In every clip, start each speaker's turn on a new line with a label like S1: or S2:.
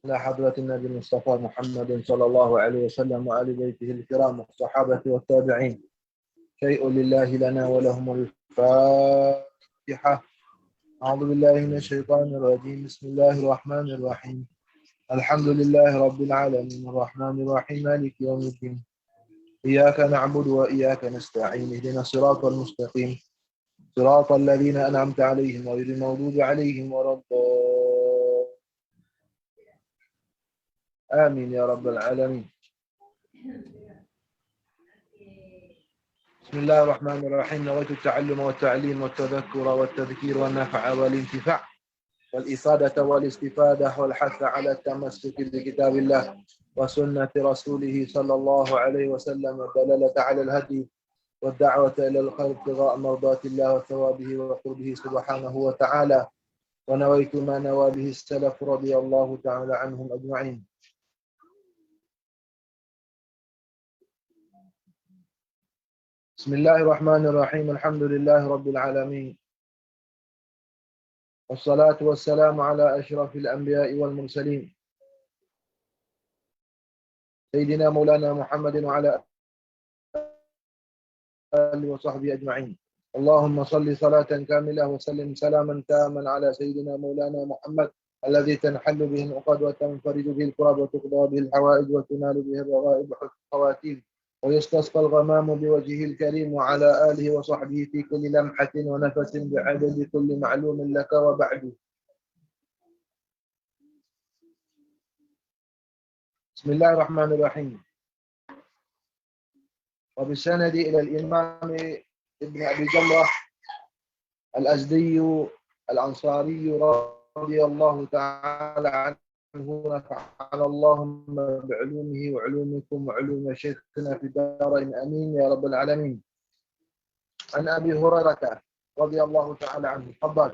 S1: إلى حضرة النبي المصطفى محمد صلى الله عليه وسلم وآل بيته الكرام والصحابة والتابعين. شيء لله لنا ولهم الفاتحة. أعوذ بالله من الشيطان الرجيم. بسم الله الرحمن الرحيم. الحمد لله رب العالمين الرحمن الرحيم مالك يوم الدين. إياك نعبد وإياك نستعين. اهدنا الصراط المستقيم صراط الذين أنعمت عليهم غير المغضوب عليهم ولا الضالين. آمين يا رب العالمين. بسم الله الرحمن الرحيم. نويت التعلم والتعليم والتذكر والتذكير والنفع والانتفاع والإفادة والاستفادة والحث على التمسك بكتاب الله وسنة رسوله صلى الله عليه وسلم والدلالة على الهدي والدعوة إلى الخير ابتغاء مرضات الله وثوابه وقربه سبحانه وتعالى. ونويت ما نوى به السلف رضي الله تعالى عنهم أجمعين. بسم الله الرحمن الرحيم. الحمد لله رب العالمين والصلاة والسلام على أشرف الأنبياء والمرسلين سيدنا مولانا محمد وعلى آله وصحبه أجمعين. اللهم صل صلاة كاملة وسلم سلاما تاما على سيدنا مولانا محمد الذي تنحل به العقد وتنفرد به الكرب وتقضى به الحوائج وتنال به الرغائب وحسن الخواتيم ويستسقى الغمام بوجهه الكريم وعلى آله وصحبه في كل لمحة ونفس بعدد كل معلوم لك وبعد. بسم الله الرحمن الرحيم. وبالسند إلى الإمام ابن أبي جمرة الأزدي الأنصاري رضي الله تعالى عنه ونفعنا اللهم بعلومه وعلومكم وعلوم شيخنا في الدارين آمين يا رب العالمين. عن أبي هريرة رضي الله تعالى عنه. تفضل.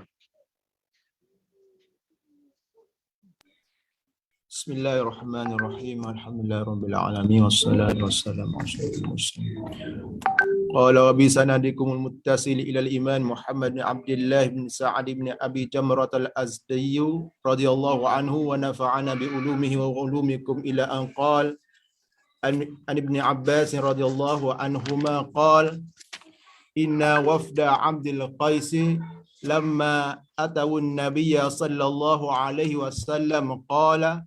S2: بسم الله الرحمن الرحيم. الحمد لله رب العالمين والصلاة والسلام على أشرف المرسلين. قال وبسندكم المتصل إلى الإمام محمد بن عبد الله بن سعد بن أبي جمرة الأزدي رضي الله عنه ونفعنا بعلومه وعلومكم إلى أن قال عن ابن عباس رضي الله عنهما قال إن وفد عبد القيس لما أتوا النبي صلى الله عليه وسلم قال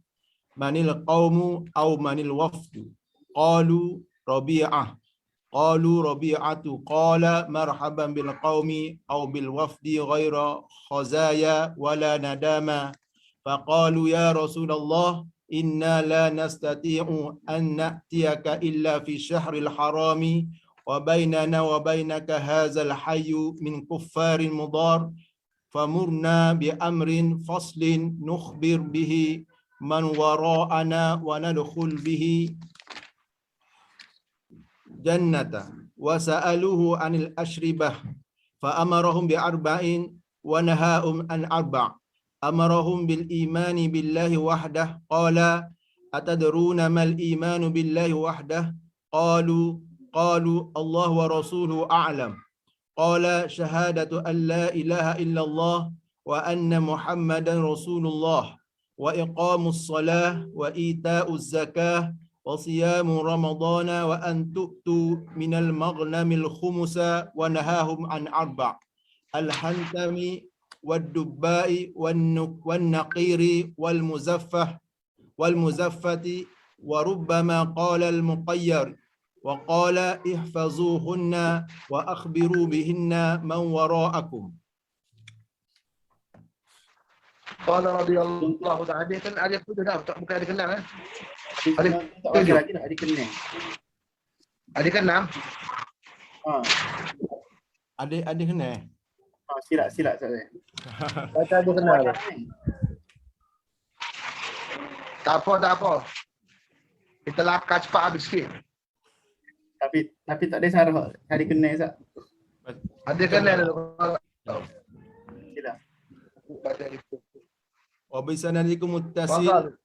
S2: من القوم أو من الوفد قالوا ربيعة قالوا ربيعة قال مرحبا بالقوم أو بالوفد غير خزايا ولا ندامة فقالوا يا رسول الله إنا لا نستطيع أن نأتيك إلا في الشهر الحرام وبيننا وبينك هذا الحي من كفار مضار فمرنا بأمر فصل نخبر به من وراءنا وندخل به جنة وسألوه عن الأشربة فأمرهم بأربع ونهاهم عن أربع أمرهم بالإيمان بالله وحده قال أتدرون ما الإيمان بالله وحده قالوا الله ورسوله أعلم قال شهادة أن لا إله إلا الله وأن محمدا رسول الله وإقام الصلاة وإيتاء الزكاة وصيام رمضان وأن تؤتوا من المغنم الخمس ونهاهم عن أربع الحنتم والدباء والنقير والمزفة وربما قال المقير وقال احفظوهن وأخبروا بهن من وراءكم.
S1: قال رضي الله تعالى عنه. Bukan adik enam kan? Adik enam.
S2: Adik kena.
S3: Silap saya.
S1: Baca adik enam. Tak apa. Kita lakar cepat habis sikit.
S3: Tapi tak ada sarah hari kena Ustaz.
S1: Adik enam dulu.
S3: Silap.
S2: وبسندكم متصل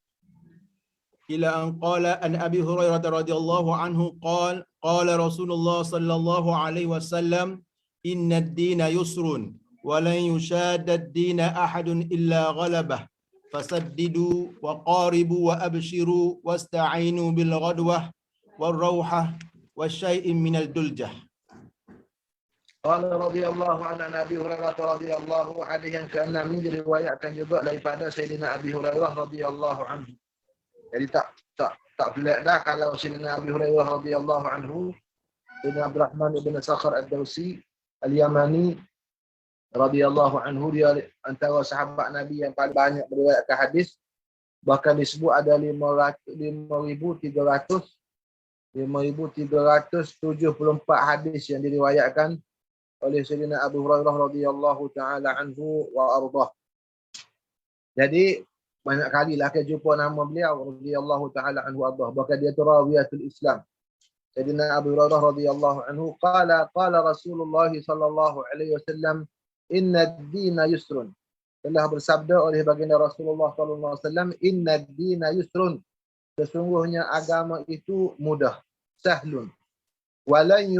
S2: إلى أن قال أن أبي هريرة رضي الله عنه قال قال رسول الله صلى الله عليه وسلم إن الدين يسر ولن يشاد الدين أحد إلا غلبه fasaddidu wa qaribu wa abshiru wasta'inu bil ghadwah wal rauhah wa syai'in minal duljah.
S1: Qala radhiyallahu anhu Nabi Hurairah radhiyallahu anhu yang ke-6 ini diriwayatkan juga daripada Sayyidina Abi Hurairah radhiyallahu anhu. Jadi tak pelik dah kalau Sayyidina Abi Hurairah radhiyallahu anhu, Sayyidina Abdurrahman ibn Sakhar ad-Dawsi al-Yamani radhiyallahu anhu, dia antara sahabat Nabi yang paling banyak meriwayatkan hadis. Bahkan disebut ada 5,374 hadis yang diriwayatkan oleh Sayyidina Abu Hurairah radhiyallahu taala anhu wa ardah. Jadi banyak kali lah kita jumpa nama beliau radhiyallahu taala anhu wa ardah. Bahkan dia tu rawiyatul Islam. Sayyidina Abu Hurairah radhiyallahu anhu qala Rasulullah sallallahu alaihi wasallam inna ad-dina yusrun. Telah bersabda oleh baginda Rasulullah sallallahu alaihi wasallam, inna ad-dina yusrun. Sesungguhnya agama itu mudah, sahlun. Walan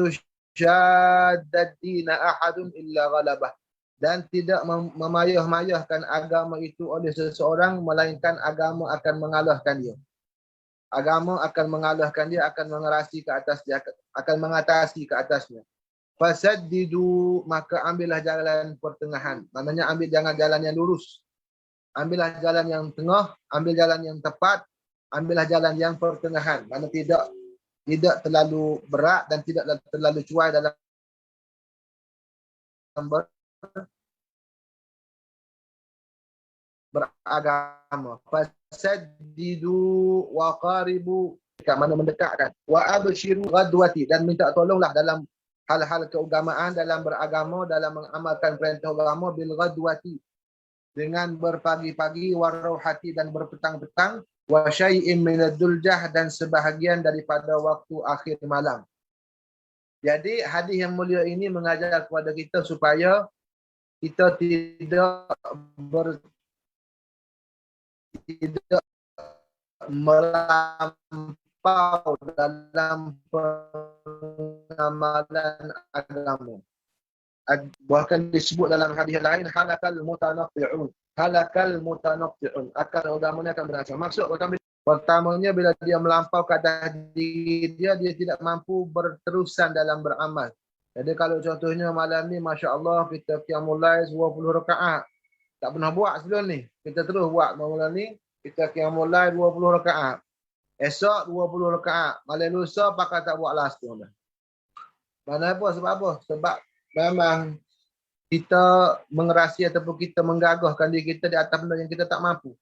S1: Syadad dina ahadun illa ghalabah. Dan tidak memayah-mayahkan agama itu oleh seseorang, melainkan agama akan mengalahkan dia. Agama akan mengalahkan dia, akan mengerasi ke atas dia, akan mengatasi ke atasnya. Fasaddidu, maka ambillah jalan pertengahan. Maknanya ambil jangan jalan yang lurus. Ambillah jalan yang tengah, ambil jalan yang tepat, ambillah jalan yang pertengahan. Maknanya tidak terlalu berat dan tidak terlalu cuai dalam beragama. Fasaddidu wa qaribu, mana mendekatkan. Wa abshiru ghadwati, dan minta tolonglah dalam hal-hal keagamaan, dalam beragama, dalam mengamalkan perintah agama, bil ghadwati, dengan berpagi-pagi, warauhati, dan berpetang-petang, wa syai'in minad duljah, dan sebahagian daripada waktu akhir malam. Jadi hadis yang mulia ini mengajar kepada kita supaya kita tidak melampau dalam pengamalan agama. Bahkan disebut dalam hadis lain, halakal mutanaqqi'un. Halakal mutanaqqi'un. Akal agamanya akan berakhir. Maksud pertamanya bila dia melampau ke atas diri dia, dia tidak mampu berterusan dalam beramal. Jadi kalau contohnya malam ni, Masya Allah, kita qiyamul lail 20 rakaat. Tak pernah buat sebelum ni. Kita terus buat malam ni, kita qiyamul lail 20 rakaat. Esok 20 rakaat. Malam lusa pakai tak buat last tu. Mana apa? Sebab apa? Sebab memang kita mengerasi ataupun kita menggagahkan diri kita di atas benda yang kita tak mampu.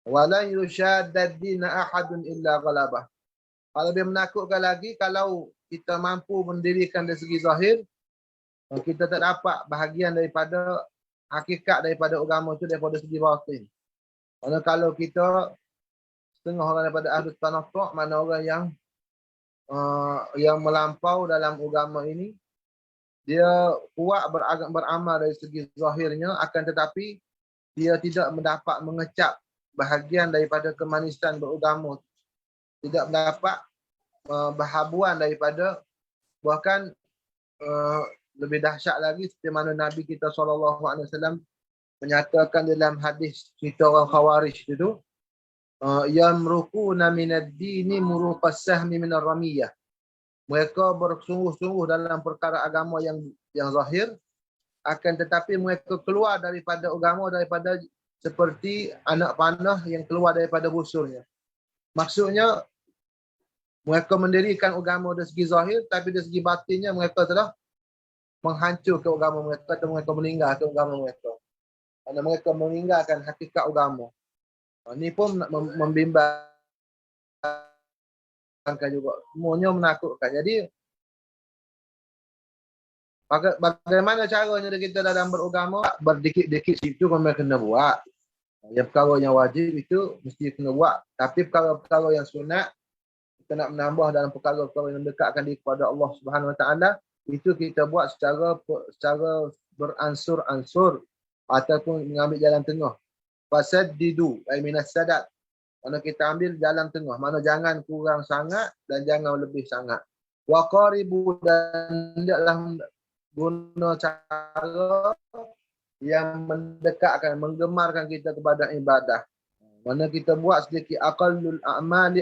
S1: Wala yushaddad dina ahadun illa ghalabah. Kalau lebih menakutkan lagi, kalau kita mampu mendirikan dari segi zahir, kita tak dapat bahagian daripada hakikat daripada agama itu daripada segi batin. Kerana kalau kita setengah orang daripada ahli tanaqq', mana orang yang melampau dalam agama ini, dia kuat beramal dari segi zahirnya, akan tetapi dia tidak mendapat mengecap bahagian daripada kemanisan beragama, tidak mendapat bahabuan daripada, bahkan lebih dahsyat lagi seperti mana Nabi kita SAW menyatakan dalam hadis cerita orang Khawarij itu, yamruquna minad dini muruqas sahmi minar ramiyah. Mereka bersungguh-sungguh dalam perkara agama yang zahir, akan tetapi mereka keluar daripada agama daripada seperti anak panah yang keluar daripada busurnya. Maksudnya mereka mendirikan agama dari segi zahir, tapi dari segi batinnya mereka telah menghancurkan agama mereka, atau mereka meninggalkan agama mereka. Kerana mereka meninggalkan hakikat agama. Ini pun membimbangkan juga. Semuanya menakutkan. Jadi bagaimana caranya kita dalam beragama? Berdikit-dikit situ kami kena buat. Yang perkara yang wajib itu mesti kena buat. Tapi perkara-perkara yang sunat, kita nak menambah dalam perkara-perkara yang mendekatkan diri kepada Allah Subhanahu Wa Taala, itu kita buat secara beransur-ansur ataupun mengambil jalan tengah. Fasaddidu ay minas sadat. Mana kita ambil jalan tengah, mana jangan kurang sangat dan jangan lebih sangat. Wa qaribu, dan hendaklah guna cara yang mendekatkan, menggemarkan kita kepada ibadah. Mana kita buat sedikit aqallul a'mali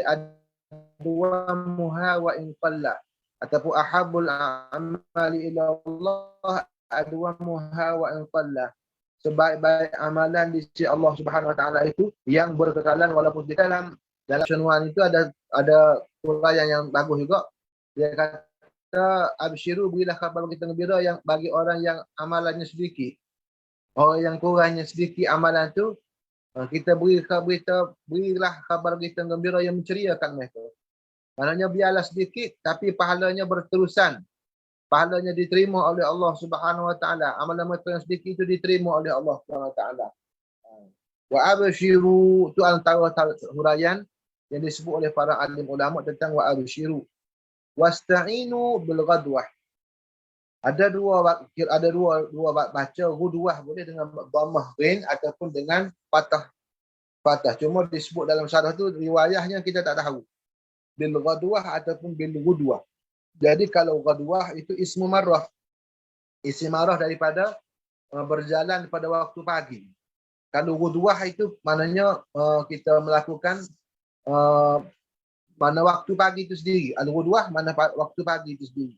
S1: adwamuha wa in qalla, ataupun ahabul a'mali ila Allah adwamuha wa in qalla. Sebaik-baik amalan di sisi Allah Subhanahu wa taala itu yang berkekalan walaupun di dalam syunwan itu ada uraian yang bagus juga. Dia kata absyiru, berilah kabar kita gembira yang bagi orang yang amalannya sedikit. Orang yang kurangnya sedikit amalan tu, kita berilah kabar kita gembira yang menceriakan mereka. Maknanya biarlah sedikit tapi pahalanya berterusan. Pahalanya diterima oleh Allah Subhanahu wa taala. Amalan mereka yang sedikit itu diterima oleh Allah Subhanahu wa taala. Wa absyiru, itu antara huraian yang disebut oleh para alim ulama tentang wa absyiru. Wasta'inu bil ghadwah. Ada dua baca ghudwah, boleh dengan dhammah ghain ataupun dengan fathah. Cuma disebut dalam syarah tu riwayahnya kita tak tahu. Bil ghadwah ataupun bil ghudwah. Jadi kalau ghadwah itu ismu marrah. Isim marrah daripada berjalan pada waktu pagi. Kalau ghudwah itu maknanya kita melakukan mana waktu pagi itu sendiri. Al-ghudwah mana waktu pagi itu sendiri.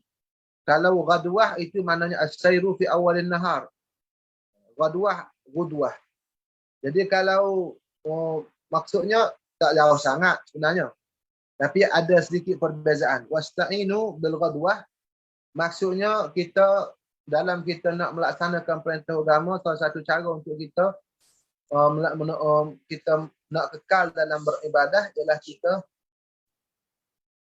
S1: Kalau ghadwah itu maknanya as-sayru fi awalin nahar. Ghudwah. Jadi kalau maksudnya tak jauh sangat sebenarnya. Tapi ada sedikit perbezaan. Wasta'inu bil ghadwah, maksudnya kita dalam kita nak melaksanakan perintah agama, salah satu cara untuk kita kita nak kekal dalam beribadah ialah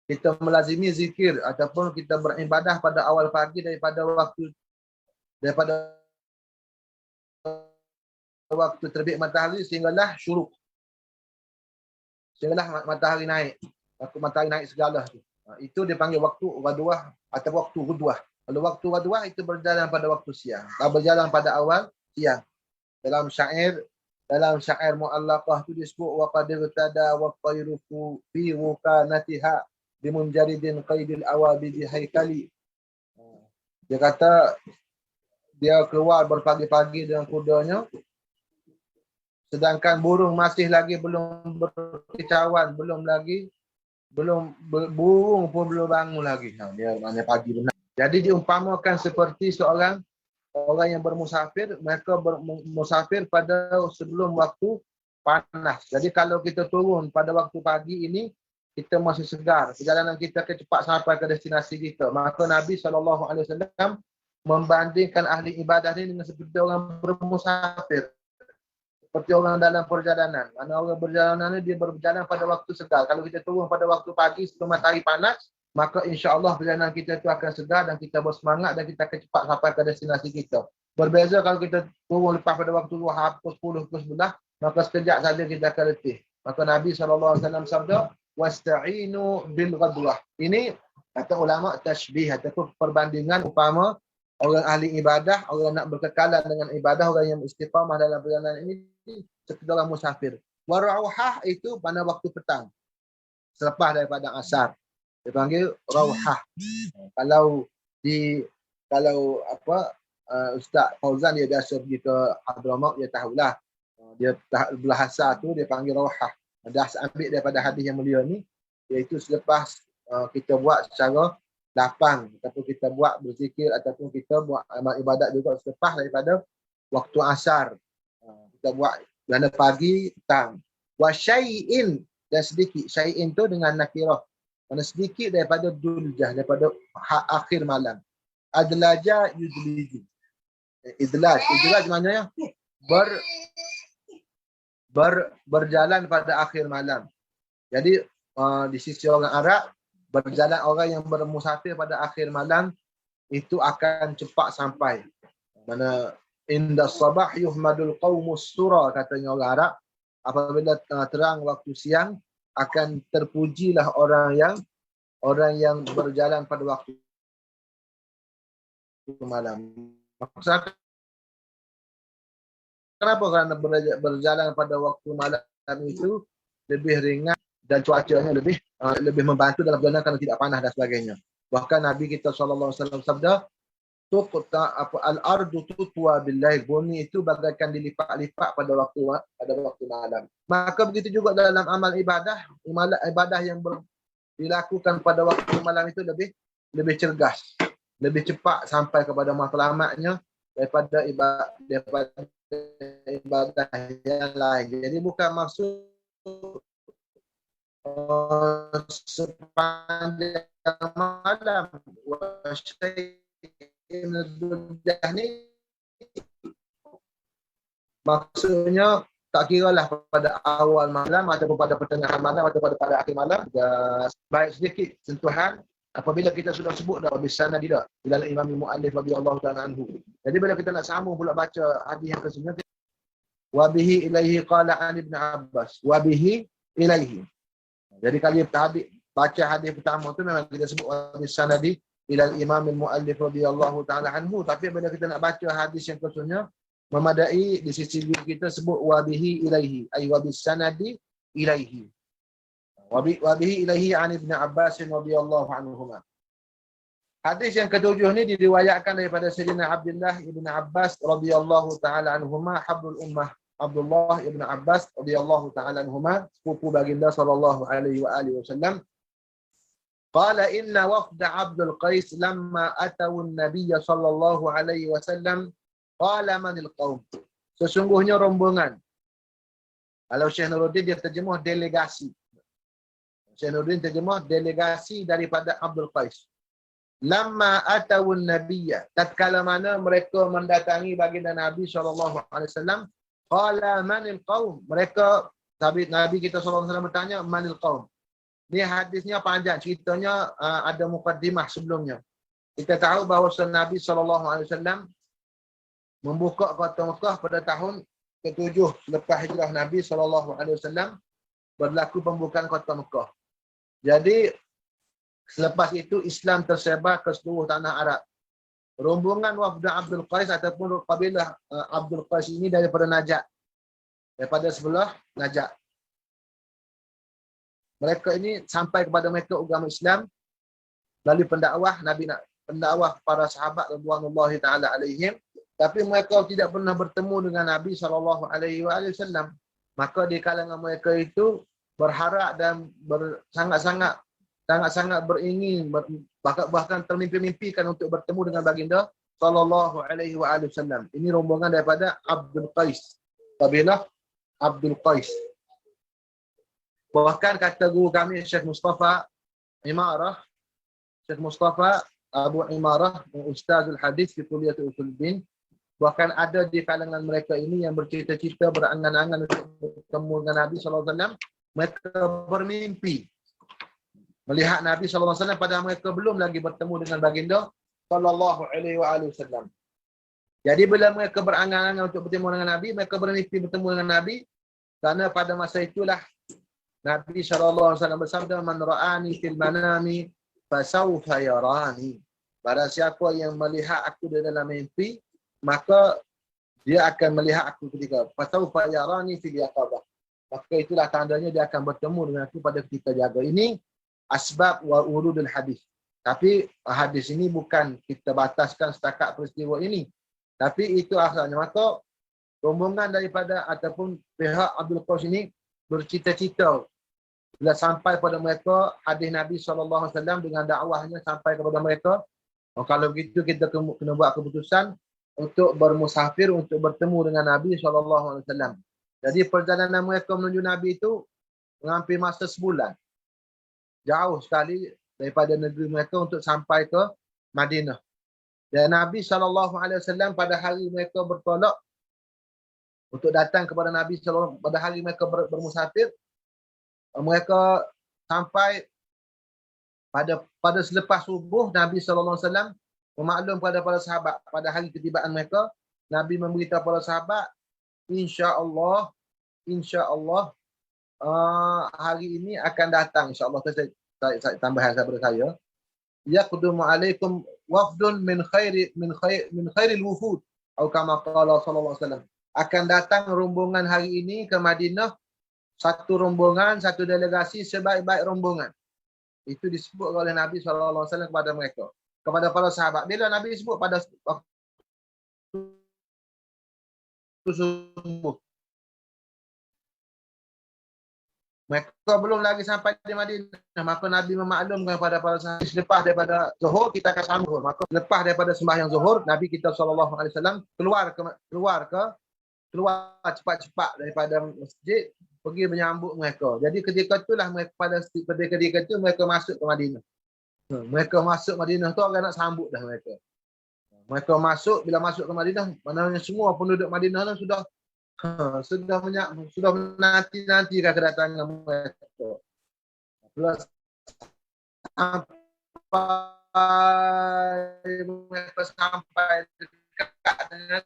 S1: kita melazimi zikir ataupun kita beribadah pada awal pagi daripada waktu terbit matahari sehinggalah syuruk. Sehinggalah matahari naik. Waktu matahari naik segala tu. Itu dipanggil waktu ghadwah atau waktu ghudwah. Kalau waktu ghadwah itu berjalan pada waktu siang. Berjalan pada awal siang. Dalam syair mu'allaqah tu disebut wa qadir tada wa qayrufu fi wukanatiha bimunjaridin qaidil awabidi haikali. Dia kata dia keluar berpagi-pagi dengan kudanya, sedangkan burung masih lagi belum berkicauan, burung pun belum bangun lagi. Dia maknanya pagi benar. Jadi diumpamakan seperti orang yang bermusafir, mereka bermusafir pada sebelum waktu panas. Jadi kalau kita turun pada waktu pagi ini, kita masih segar. Perjalanan kita akan cepat sampai ke destinasi kita. Maka Nabi SAW membandingkan ahli ibadah ini dengan seperti orang bermusafir. Seperti orang dalam perjalanan. Mana orang berjalanan ni dia berjalan pada waktu segar. Kalau kita turun pada waktu pagi sebelum matahari panas, maka insya-Allah perjalanan kita itu akan segar dan kita bersemangat dan kita akan cepat sampai ke destinasi kita. Berbeza kalau kita turun lepas pada waktu duha pukul 10 ke 11, maka sekejap saja kita akan letih. Maka Nabi SAW sabda, wasta'inu bil ghadwah. Ini kata ulama tashbih ataupun perbandingan upama orang ahli ibadah, orang nak berkekalan dengan ibadah, orang yang istiqamah dalam perjalanan ini seperti orang musafir. Warauhah itu pada waktu petang. Selepas daripada asar. Dia panggil rauhah. Kalau Ustaz Fauzan dia biasa pergi ke Hadramaut, dia tahulah. Dia bahasa tu dia panggil rauhah. Dah ambil daripada hadis yang mulia ni, iaitu selepas kita buat secara lapang, ataupun kita buat berzikir, ataupun kita buat amal ibadat juga selepas daripada waktu asar. Kita buat kerana pagi, petang. Wa syai'in, dan sedikit. Syai'in tu dengan nakirah. Mana sedikit daripada duljah, daripada akhir malam. Adlaja yudliju. Idlaj maknanya berjalan pada akhir malam. Jadi di sisi orang Arab, berjalan orang yang bermusafir pada akhir malam itu akan cepat sampai. Mana inda sabah yuhmadul qaumus sura, katanya orang Arab. Apabila terang waktu siang akan terpujilah orang yang berjalan pada waktu malam. Maksudnya kenapa? Kerana berjalan pada waktu malam itu lebih ringan dan cuacanya lebih membantu dalam perjalanan kerana tidak panas dan sebagainya. Bahkan Nabi kita SAW sabda, tuqta apa al-ardu tutwa billail, bumi itu bagaikan dilipat-lipat pada waktu malam. Maka begitu juga dalam amal ibadah yang dilakukan pada waktu malam itu lebih cergas, lebih cepat sampai kepada matlamatnya daripada ibadah yang lain. Jadi bukan maksud sepanjang malam ni, maksudnya tak kira lah pada awal malam ataupun pada pertengahan malam atau pada akhir malam. Baik sedikit sentuhan apabila kita sudah sebut dah bisana tidak bila Imam Muallif radhiyallahu ta'ala anhu. Jadi bila kita nak sambung pula baca hadis yang ke-9, wa bihi ilaihi qala an Ibn Abbas, wa bihi ilaihi. Jadi kali tadi baca hadis pertama tu memang kita sebut wa bisanadi ila Imam Muallif radhiyallahu ta'ala anhu, tapi bila kita nak baca hadis yang ke-9 memadai di sisi kita sebut wa bihi ilaihi, ay wa bisanadi ilaihi. Wa bihi ilaihi an Ibn Abbas radhiyallahu anhuma. Hadis yang ke-7 ni diriwayatkan daripada Sayyidina Abdullah ibn Abbas radhiyallahu ta'ala anhuma, habrul ummah, Abdullah ibn Abbas radhiyallahu ta'ala anhuma, sepupu baginda sallallahu alaihi wa alihi wasallam. Qala inna wafda Abdul Qais lamma atawu an-nabiy sallallahu alaihi wasallam qala manil qaum. Sesungguhnya rombongan. Kalau Syekh Nuruddin dia terjemah delegasi. Syekh Nuruddin terjemah delegasi daripada Abdul Qais. Lamma atawun nabiyya, tatkala mana mereka mendatangi baginda Nabi sallallahu alaihi wasallam, qala manil qaum. Mereka Nabi kita sallallahu alaihi wasallam bertanya manil qaum. Ni hadisnya panjang, ceritanya ada mukaddimah sebelumnya. Kita tahu bahawa Nabi sallallahu alaihi wasallam membuka kota Mekah pada tahun ke-7 selepas hijrah Nabi sallallahu alaihi wasallam, berlaku pembukaan kota Mekah. Jadi selepas itu Islam tersebar ke seluruh tanah Arab. Rombongan wafda Abdul Qais ataupun kabilah Abdul Qais ini daripada Najat. Daripada sebelah Najat. Mereka ini sampai kepada mereka agama Islam melalui pendakwah para sahabat radhiyallahu taala alaihim, tapi mereka tidak pernah bertemu dengan Nabi sallallahu alaihi wasallam. Maka di kalangan mereka itu berharap dan sangat-sangat beringin, bahkan termimpi-mimpikan untuk bertemu dengan baginda sallallahu alaihi wasallam. Ini rombongan daripada Abdul Qais, kabilah Abdul Qais. Bahkan kata guru kami Syekh Mustafa Imarah, Syekh Mustafa Abu Imarah, Ustazul Hadis di Kuliatul Usul-Din, bahkan ada di kalangan mereka ini yang bercita-cita, berangan-angan untuk bertemu dengan Nabi sallallahu alaihi wasallam. Mereka bermimpi melihat Nabi sallallahu alaihi wasallam padahal mereka belum lagi bertemu dengan baginda sallallahu alaihi wasallam. Jadi bila mereka berangan-angan untuk bertemu dengan Nabi, mereka bermimpi bertemu dengan Nabi, kerana pada masa itulah Nabi sallallahu alaihi wasallam bersabda, man ra'ani fil manami fasawfa yarani. Barang siapa yang melihat aku di dalam mimpi, maka dia akan melihat aku ketika fasawfa yarani fil yaqabah. Maka itulah tandanya dia akan bertemu dengan aku pada ketika jaga. Ini asbab wa urudul hadis. Tapi hadis ini bukan kita bataskan setakat peristiwa ini. Tapi itu asalnya. Maka rombongan daripada ataupun pihak Abdul Qais ini bercita-cita bila sampai pada mereka hadis Nabi SAW dengan dakwahnya sampai kepada mereka. Kalau begitu kita kena buat keputusan untuk bermusafir, untuk bertemu dengan Nabi SAW. Jadi perjalanan mereka menuju Nabi itu hampir masa sebulan. Jauh sekali daripada negeri mereka untuk sampai ke Madinah. Dan Nabi SAW pada hari mereka bertolak untuk datang kepada Nabi SAW, pada hari mereka bermusafir, mereka sampai pada selepas subuh. Nabi SAW memaklum pada para sahabat pada hari ketibaan mereka, Nabi memberitahu para sahabat, insya-Allah hari ini akan datang, insya-Allah. Saya tambahan daripada saya, yaqdumu alaikum wafdun min khairil wufud, atau kama qala sallallahu alaihi wasallam. Akan datang rombongan hari ini ke Madinah, satu rombongan, satu delegasi sebaik-baik rombongan. Itu disebut oleh Nabi sallallahu alaihi wasallam kepada mereka. kepada para sahabat. Bila Nabi sebut pada waktu subuh, mereka belum lagi sampai di Madinah, maka Nabi memaklumkan kepada para sahabat, selepas daripada zuhur kita akan sambung. Maka lepas daripada sembahyang zuhur, Nabi kita SAW keluar cepat-cepat daripada masjid pergi menyambut mereka. Jadi ketika itulah mereka pada ketika itu mereka masuk ke Madinah. Mereka masuk Madinah tu orang nak sambut dah mereka. Mereka masuk, bila masuk ke Madinah, maknanya semua penduduk Madinah sudah menanti-nantikan kedatangan mereka. Plus sampai dekat dengan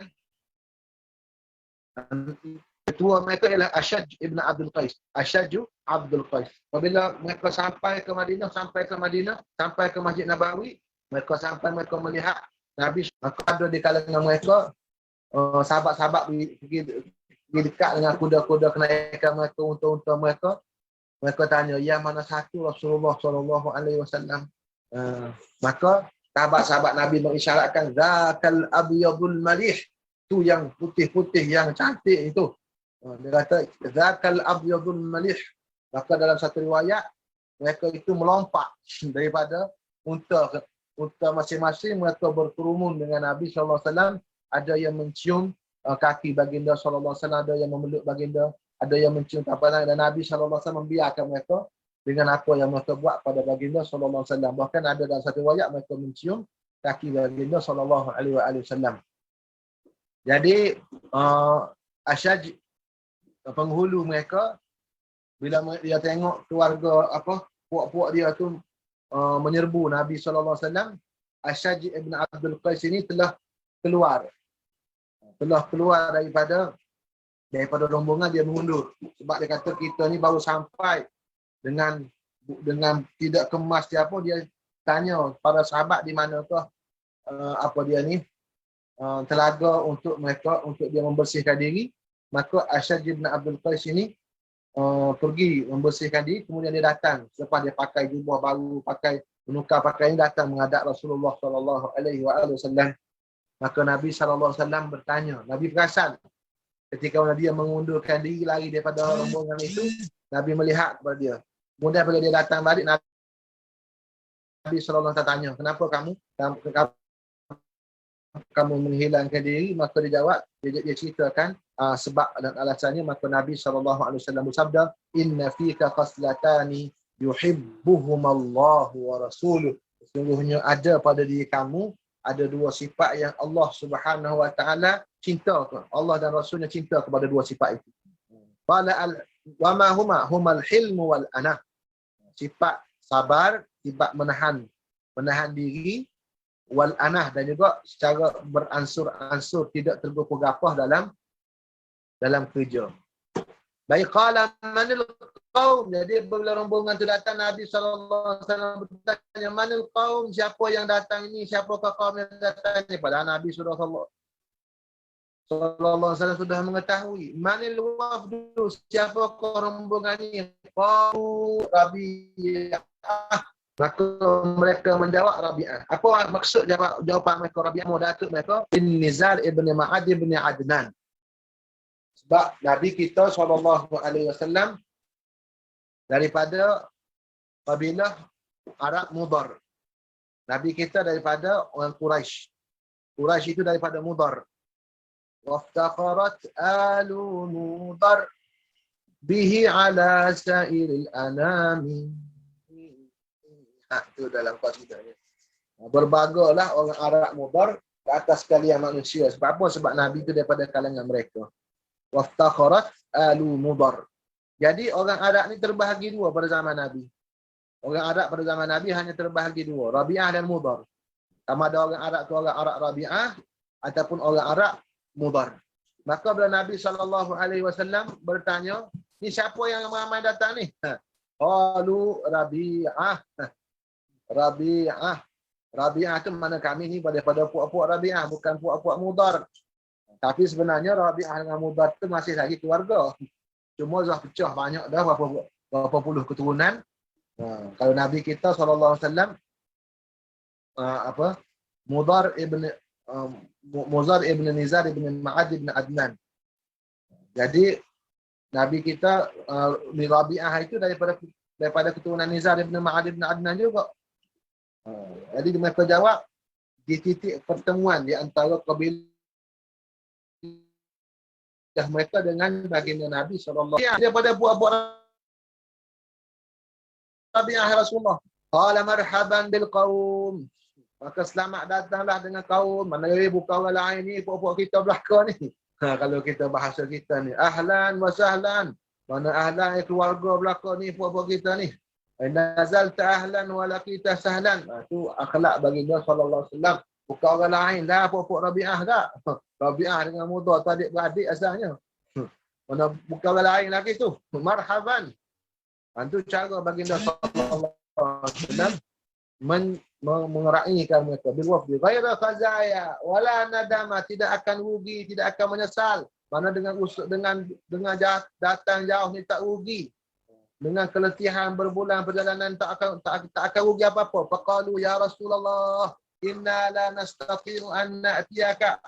S1: ketua mereka ialah Ashaj ibn Abdul Qais. Ashaj Abdul Qais. Apabila mereka sampai ke Madinah, sampai ke Masjid Nabawi, mereka melihat Nabi, maka ada di kalangan mereka sahabat-sahabat pergi dekat dengan kuda-kuda kenaikan mereka, unta-unta mereka. Mereka tanya, yang mana satu Rasulullah SAW? Maka sahabat-sahabat Nabi mengisyaratkan, Zakal abyadul malih. Itu yang putih-putih, yang cantik itu. Dia kata, Zakal abyadul malih. Maka dalam satu riwayat, mereka itu melompat daripada unta masing-masing. Mereka berkerumun dengan Nabi SAW. Ada yang mencium kaki baginda SAW, ada yang memeluk baginda, ada yang mencium tapanan, dan Nabi SAW membiarkan mereka dengan apa yang mereka buat pada baginda SAW. Bahkan ada dalam satu riwayat mereka mencium kaki baginda SAW. Jadi Ashaj, penghulu mereka, bila dia tengok keluarga puak-puak dia tu menyerbu Nabi SAW, Ashaj ibn Abdul Qais ini telah keluar daripada rombongan. Dia mengundur sebab dia kata, kita ni baru sampai dengan tidak kemas dia apa. Dia tanya para sahabat di manakah telaga untuk mereka, untuk dia membersihkan diri. Maka Ashaj ibn Abdul Qais ini pergi membersihkan diri, kemudian dia datang selepas dia pakai jubah baru, menukar pakaian, datang menghadap Rasulullah SAW. Maka Nabi SAW bertanya, Nabi perasan ketika dia mengundurkan diri lari daripada rombongan itu, Nabi melihat kepada dia. Kemudian bila dia datang balik, Nabi SAW tanya, kenapa kamu menghilangkan diri? Maka dia jawab, dia ceritakan sebab dan alasannya. Maka Nabi SAW bersabda, inna fika khaslatani yuhibbuhumallahu wa rasuluh. Sesungguhnya ada pada diri kamu ada dua sifat yang Allah Subhanahu wa taala cinta. Allah dan Rasulnya cinta kepada dua sifat itu. Wa ma humal hilmu wal anah. Sifat sabar, sifat menahan diri, wal anah, dan juga secara beransur-ansur, tidak tergopah-gapah dalam kerja. Baik, qala manil qaum. Jadi bila rombongan itu datang, Nabi SAW bertanya, manil qaum, siapa yang datang ini, siapakah kaum yang datang ini? Padahal Nabi SAW sudah mengetahui. Manil wafdu, siapakah rombongan ini? Qalu Rabi'ah. Maka mereka menjawab Rabi'ah. Apa maksud jawapan mereka Rabi'ah? Datuk mereka bin Nizar ibn Ma'ad ibn Adnan. Sebab Nabi kita SAW daripada kabilah Arab Mudar. Nabi kita daripada orang Quraisy. Quraisy itu daripada Mudar. Waftaqarat alu Mudar bihi ala sa'iril anami. Itu dalam qasidahnya. Berbanggalah orang Arab Mudar ke atas kalian manusia. Sebab apa? Sebab Nabi itu daripada kalangan mereka. Waftakharat alu Mudar. Jadi orang Arab ni terbahagi dua pada zaman Nabi. Orang Arab pada zaman Nabi hanya terbahagi dua, Rabi'ah dan Mudar. Sama ada orang Arab tu orang Arab Rabi'ah ataupun orang Arab Mudar. Maka bila Nabi SAW bertanya, ni siapa yang ramai datang ni? Qalu Rabi'ah. Rabi'ah. Rabi'ah tu mana kami ni daripada puak-puak Rabi'ah, bukan puak-puak Mudar. Tapi sebenarnya Rabi'ah dengan Mudar tu masih lagi keluarga. Cuma dah pecah banyak dah, berapa puluh keturunan. Kalau Nabi kita SAW Mudhar ibn Muzar ibn Nizar ibn Ma'ad ibn Adnan. Jadi Nabi kita Rabi'ah itu daripada keturunan Nizar ibn Ma'ad ibn Adnan juga. Jadi mereka jawab di titik pertemuan di antara kabilah mereka dengan baginda Nabi SAW. Daripada buat-buat Rabi'ah Rasulullah. Qala marhaban bil qaum. Maka selamat datanglah dengan kaum. Mana bukan orang lain ni, puak-puak kita belakang ni. Kalau kita bahasa kita ni, ahlan wa sahlan. Mana ahlan keluarga belakang ni, puak-puak kita ni. Nazalta ahlan wa laqita sahlan. Itu akhlak baginda sallallahu alaihi wasallam. Bukan orang lain dah, puak-puak Rabi'ah tak. Rabi'ah dengan Mudhar tu adik-beradik asalnya. Mana bukan orang lain lagi tu. Marhaban. Itu cara baginda sallallahu alaihi wasallam mengeraihkan mereka bilwafdi ghaira khazaya wala nadama, tidak akan rugi, tidak akan menyesal. Mana dengan datang jauh ni tak rugi, dengan keletihan berbulan perjalanan tak akan rugi apa-apa. Faqalu ya Rasulullah inna la nastati'u an na'tiyaka.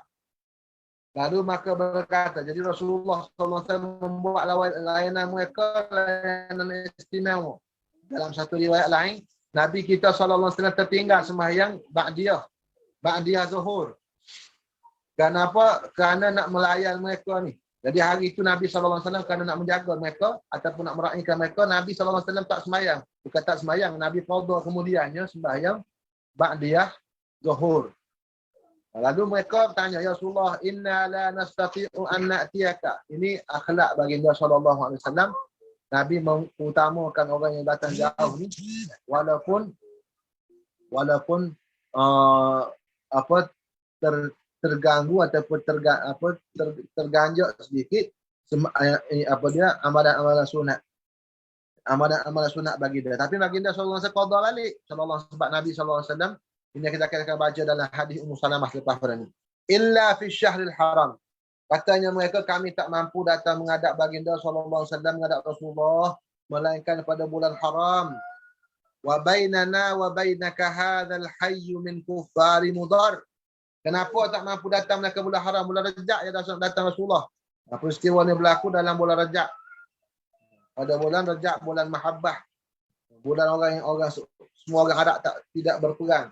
S1: Lalu maka berkata, jadi Rasulullah SAW membuat layanan mereka layanan istimewa. Dalam satu riwayat lain, Nabi kita SAW tertinggal sembahyang Ba'diyah Zuhur. Kenapa? Kerana nak melayan mereka ni. Jadi hari itu Nabi SAW kerana nak menjaga mereka ataupun nak meraihkan mereka, Nabi SAW tak sembahyang. Bukan tak sembahyang, Nabi qadha kemudiannya sembahyang Ba'diyah Zuhur. Lalu mereka bertanya, ya Rasulullah, inna la nastati'u an na'tiyaka. Ini akhlak baginda SAW. Nabi mengutamakan orang yang datang jauh ni, walaupun terganggu ataupun terganjak sedikit amalan-amalan sunat. Amalan-amalan sunat baginda. Tapi baginda sallallahu alaihi wasallam qada balik. Sebab Nabi sallallahu alaihi wasallam, ini kita akan baca dalam hadis Ummu Salamah selepas ini. Illa fi syahril haram. Katanya mereka, kami tak mampu datang menghadap baginda sallallahu alaihi wasallam, menghadap Rasulullah, melainkan pada bulan haram. Wa bainana wa bainaka hadzal hayy min kuffari Mudhar. Kenapa tak mampu datang ke bulan haram? Bulan Rajab ya datang Rasulullah. Peristiwa ini berlaku dalam bulan Rajab. Pada bulan Rajab, bulan mahabbah. Bulan orang semua orang harap tidak berperang.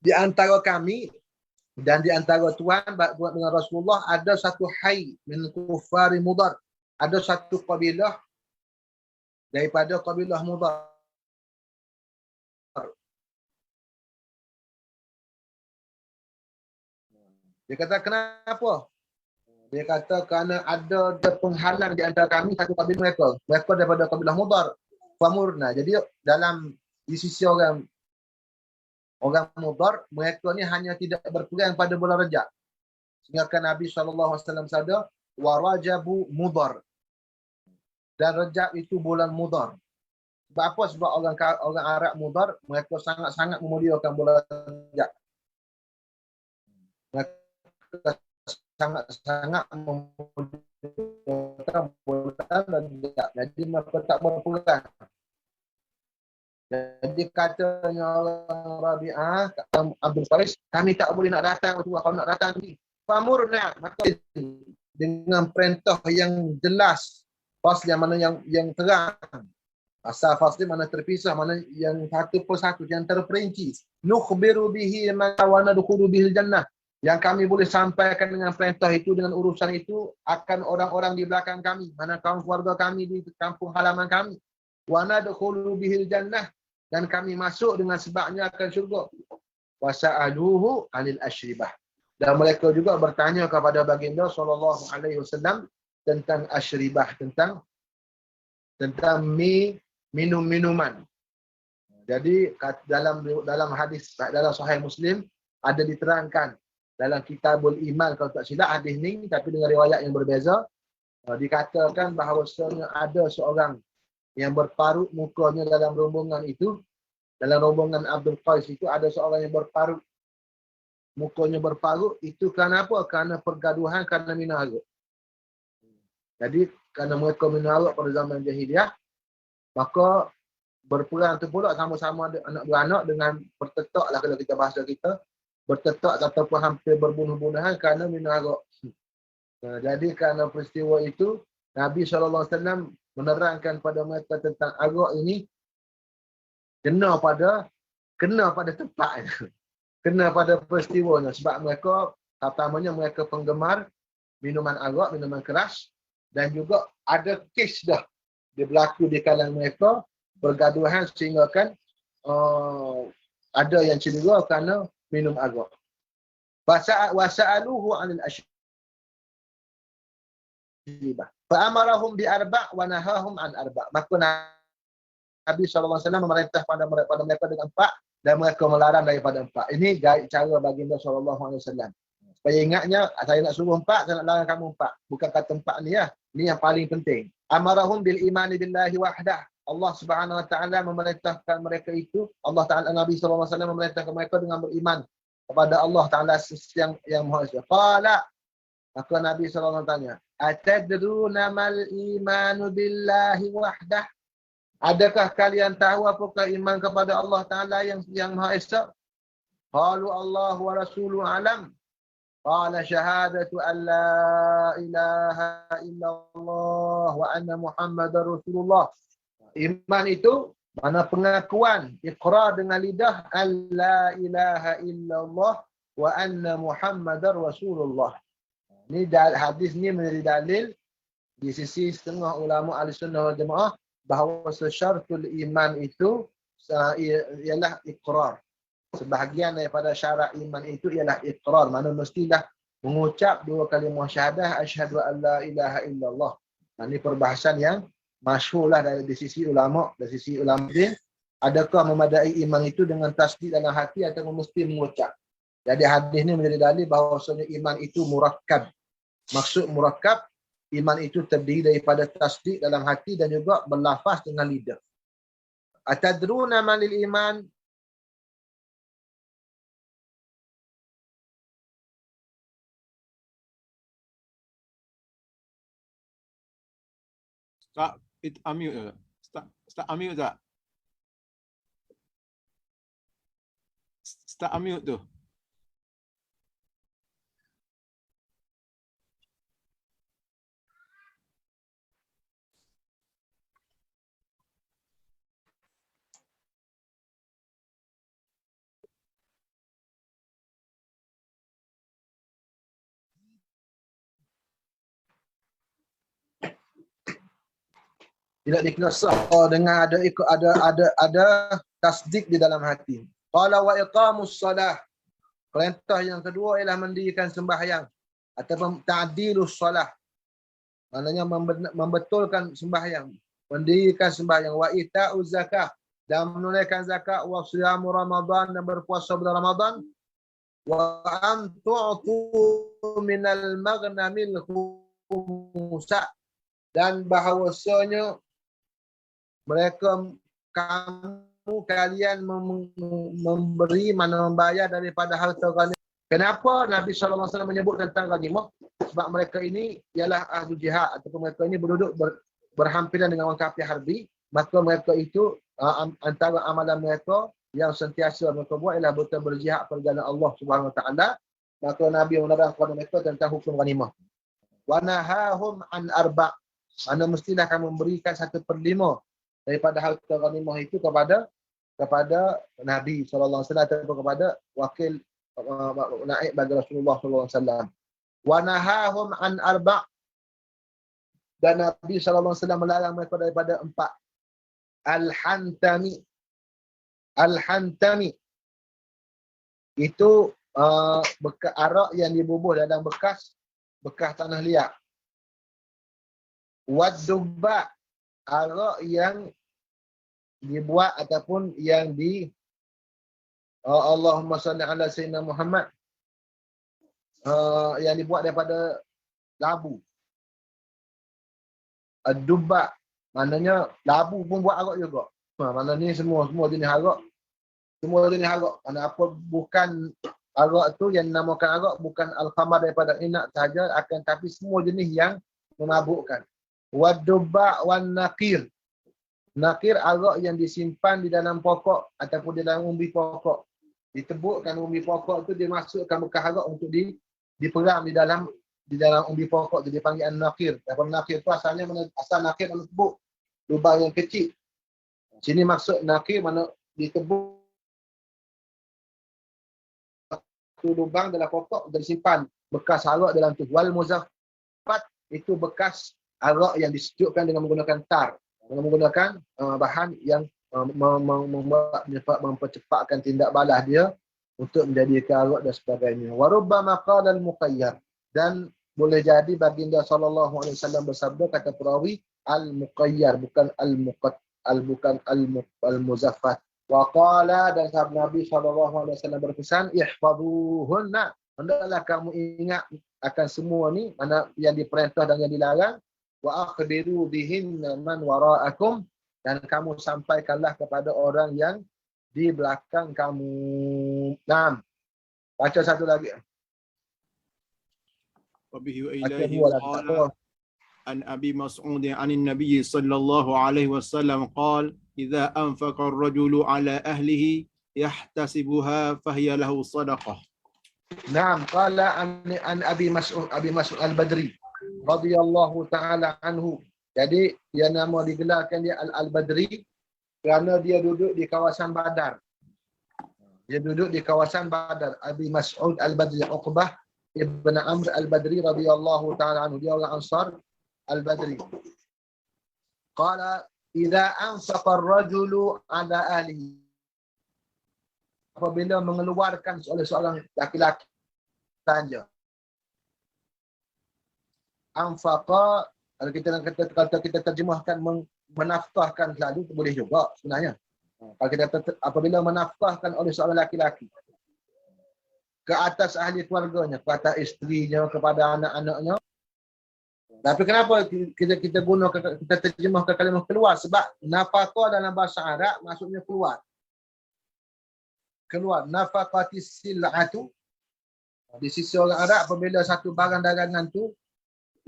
S1: Di antara kami dan di antara Tuhan buat dengan Rasulullah ada satu hayy min kuffari Mudhar. Ada satu kabilah daripada kabilah Mudhar. Dia kata kenapa? Dia kata kerana ada penghalang di antara kami satu kabilah mereka. Mereka daripada kabilah Mudhar. Famurna. Jadi di sisi orang Mudhar, mereka ni hanya tidak berperang pada bulan Rajab. Sehingga Nabi SAW sabda, wa Rajabu Mudhar. Dan Rajab itu bulan Mudhar. Sebab apa? Sebab orang Arab Mudhar, mereka sangat-sangat memuliakan bulan Rajab. Mereka sangat-sangat memuliakan bulan Rajab. Jadi mereka tak berperang. Jadi katanya orang Rabi'ah, kata Abdul Faris, kami tak boleh nak datang Rasulullah. Kalau nak datang ni, famurna, maka dengan perintah yang jelas, fasl yang mana yang terang. Asal fasl mana terpisah, mana yang satu persatu, yang terperinci. Nukhbiru bihi ma wa nadkhulu bihil jannah. Yang kami boleh sampaikan dengan perintah itu, dengan urusan itu, akan orang-orang di belakang kami, mana kaum keluarga kami di kampung halaman kami. Wa nadkhulu bihil jannah. Dan kami masuk dengan sebabnya akan syurga. Wasa'aluhu anil asyribah. Dan mereka juga bertanya kepada baginda sallallahu alaihi wasallam tentang asyribah, tentang minum-minuman. Jadi dalam hadis dalam Sahih Muslim ada diterangkan dalam Kitabul Iman, kalau tak silap hadis ni, tapi dengan riwayat yang berbeza, dikatakan bahawasanya ada seorang yang berparut mukanya dalam rombongan itu, dalam rombongan Abdul Qais itu ada seorang yang berparut, mukanya berparut, itu kerana apa? Kerana pergaduhan, kerana minum arak. Jadi kerana mereka minum arak pada zaman jahiliah, maka berperang tu pula sama-sama ada anak beranak dengan bertetak lah kalau kita bahasa kita, bertetak ataupun hampir berbunuh-bunuhan kerana minum arak. Jadi kerana peristiwa itu Nabi SAW menerangkan pada mereka tentang arak ini kena pada tempatnya, kena pada peristiwanya, sebab mereka pertamanya mereka penggemar minuman arak, minuman keras, dan juga ada kes dah dia berlaku di kalangan mereka bergaduhan sehingga kan ada yang cedera kerana minum arak. Wasa'aluhu 'anil ashribah. Fa'amarahum bi arba' wa nahahum an arba'. Maka Nabi SAW memerintah pada mereka dengan 4 dan mereka melarang daripada 4. Ini cara baginda SAW. Supaya ingatnya, saya nak suruh 4, saya nak larang kamu 4. Bukan kata 4 ni ya. Ini yang paling penting. Amarahum bil imani billahi wahdah. Allah Subhanahu wa taala memerintahkan mereka itu, Allah Taala, Nabi SAW memerintahkan mereka dengan beriman kepada Allah Taala yang Maha Esa. Qala, maka Nabi SAW tanya, atadruna mal imanu billahi wahdah? Adakah kalian tahu apakah iman kepada Allah Taala yang Maha Esa? Qalu Allah wa rasuluhu alam. Qala syahadatu an la ilaha illallah wa anna Muhammadar Rasulullah. Iman itu mana pengakuan, iqrar dengan lidah, an la ilaha illallah wa anna Muhammadar Rasulullah. Ini hadis ni menjadi dalil di sisi setengah ulama Ahlussunnah wal Jamaah bahawa syaratul iman itu ialah iqrar. Sebahagian daripada syarat iman itu ialah iqrar, mana mestilah mengucap 2 kalimah syahadah, asyhadu an la ilaha illallah. Ini perbahasan yang masyhurlah dari sisi ulama, dari sisi ulama din. Adakah memadai iman itu dengan tasdik dalam hati atau mesti mengucap? Jadi hadis ini menjadi dalil bahawasanya iman itu murakkab. Maksud murakkab, iman itu terdiri daripada tasdik dalam hati dan juga berlafaz dengan lidah. Atadruna manil iman?
S2: Start it unmute je. Start unmute tak? Start unmute tu.
S1: Tidak dikena sah dengan ada tasdik di dalam hati. Qala wa iqamus salah. Perintah yang kedua ialah mendirikan sembahyang ataupun ta'dilus salah. Maknanya membetulkan sembahyang, mendirikan sembahyang. Wa ita'uz zakah, dan menunaikan zakat. Wa siyamu Ramadan, dan berpuasa bulan Ramadan. Wa an tu'tu minal maghnamil khumusa, dan bahawasanya kalian memberi, mana membayar daripada harta ghanimah. Kenapa Nabi SAW menyebut tentang ghanimah? Sebab mereka ini ialah ahli jihad, ataupun mereka ini berduduk berhampiran dengan orang kafir harbi. Maka mereka itu antara amalan mereka yang sentiasa mereka buat ialah betul berjihad pada jalan Allah Subhanahu Wa Taala. Maka Nabi menerangkan kepada mereka tentang hukum ghanimah. Wa nahahum an arba', mana mestilah kamu memberikan 1/5 daripada harta ghanimah itu kepada Nabi SAW atau kepada wakil naib bagi Rasulullah SAW. Wa nahahum an arba', dan Nabi SAW melarang mereka daripada 4. Al-hantami itu arak yang dibubuh dalam bekas tanah liat. Wad-dubba, arak yang dibuat ataupun yang Allahumma salli ala sayyidina Muhammad, yang dibuat daripada labu. Ad-dubba, maknanya labu pun buat arak juga. Maknanya semua jenis arak. Semua jenis arak. Mana apa bukan arak tu yang dinamakan arak, bukan al-khamar daripada inak sahaja, akan tapi semua jenis yang memabukkan. Wad-dubba wan naqir, Nakir arak yang disimpan di dalam pokok ataupun di dalam umbi pokok. Ditebukkan umbi pokok tu, dia masukkan bekas arak untuk diperam di dalam umbi pokok tu, dia panggil an-nakir. Dan nakir tu asalnya asal nakir mana tebuk lubang yang kecil. Sini maksud nakir mana ditebuk tu lubang dalam pokok dan disimpan bekas arak dalam tu. Wal muzaffat itu bekas arak yang disejukkan dengan menggunakan tar, dengan menggunakan bahan yang mempercepatkan tindak balas dia untuk menjadikan arak dan sebagainya. Wa rubbama qala al-muqayyar, dan boleh jadi baginda sallallahu alaihi wasallam bersabda, kata perawi, al-muqayyar bukan al-muzaffat. Wa qala, dan sahabat Nabi sallallahu alaihi wasallam berpesan, ihfazuhunna, hendaklah kamu ingat akan semua ni, mana yang diperintah dan yang dilarang. Wa akhbiru bihinna man wara'akum, dan kamu sampaikanlah kepada orang yang di belakang kamu. Nah, baca satu lagi.
S2: Wabihi wa ilaihi qala an Abi Mas'ud an Nabi sallallahu alaihi wasallam qala idza anfaqa ar-rajulu ala ahlihi yahtasibuha fahiya lahu sadaqah.
S1: Naam, qala an Abi Mas'ud al-Badri radhiyallahu taala anhu. Jadi dia nama digelarkan dia Al-Badri kerana dia duduk di kawasan Badar. Dia duduk di kawasan Badar. Abi Mas'ud al-Badri, Uqbah ibn Amr al-Badri radhiyallahu taala anhu, dia orang Ansar al-Badri. Qala idza anfaqa ar-rajulu ala ahlihi, apabila mengeluarkan oleh seorang laki-laki belanja. Anfaqa, kalau kita terjemahkan menafkahkan selalu, boleh juga sebenarnya. Kalau kita apabila menafkahkan oleh seorang laki-laki ke atas ahli keluarganya, ke atas isterinya, kepada anak-anaknya. Tapi kenapa kita guna, kita terjemahkan kalimah keluar? Sebab nafkah dalam bahasa Arab maksudnya keluar. Keluar. Nafaqatis sil'atu. Di sisi orang Arab, apabila satu barang dagangan tu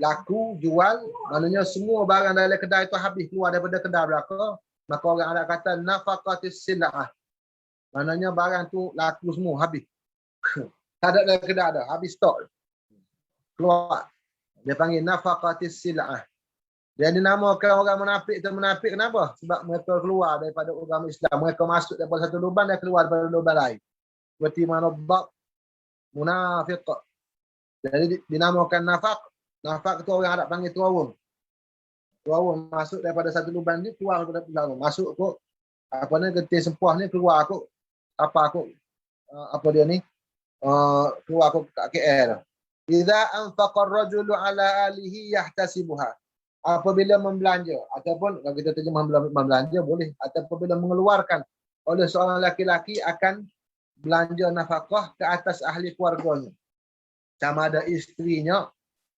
S1: laku, jual, maknanya semua barang dalam kedai itu habis, keluar daripada kedai belaka, maka orang Arab kata nafaqatis sil'ah. Maknanya barang tu laku semua, habis. Tak ada dalam kedai dah, habis stok. Keluar. Dia panggil nafaqatis sil'ah. Dia dinamakan orang munafik tu munafik, kenapa? Sebab mereka keluar daripada agama Islam. Mereka masuk daripada satu lubang dan keluar daripada lubang lain. Seperti mana bab munafiq. Jadi dinamakan nafaq. Nafaq tu orang Arab panggil tuawun. Tuawun masuk daripada satu lubang ni, keluar daripada lubang. Masuk kok apa ni, getih sempuah ni, keluar kok apa dia ni? Keluar kok kat KL. Idza anfaqa ar-rajulu ala alihi yahtasibuha. Apabila membelanja, ataupun kalau kita terjemah membelanja boleh, ataupun bila mengeluarkan oleh seorang laki-laki akan belanja nafkah ke atas ahli keluarganya, sama ada isterinya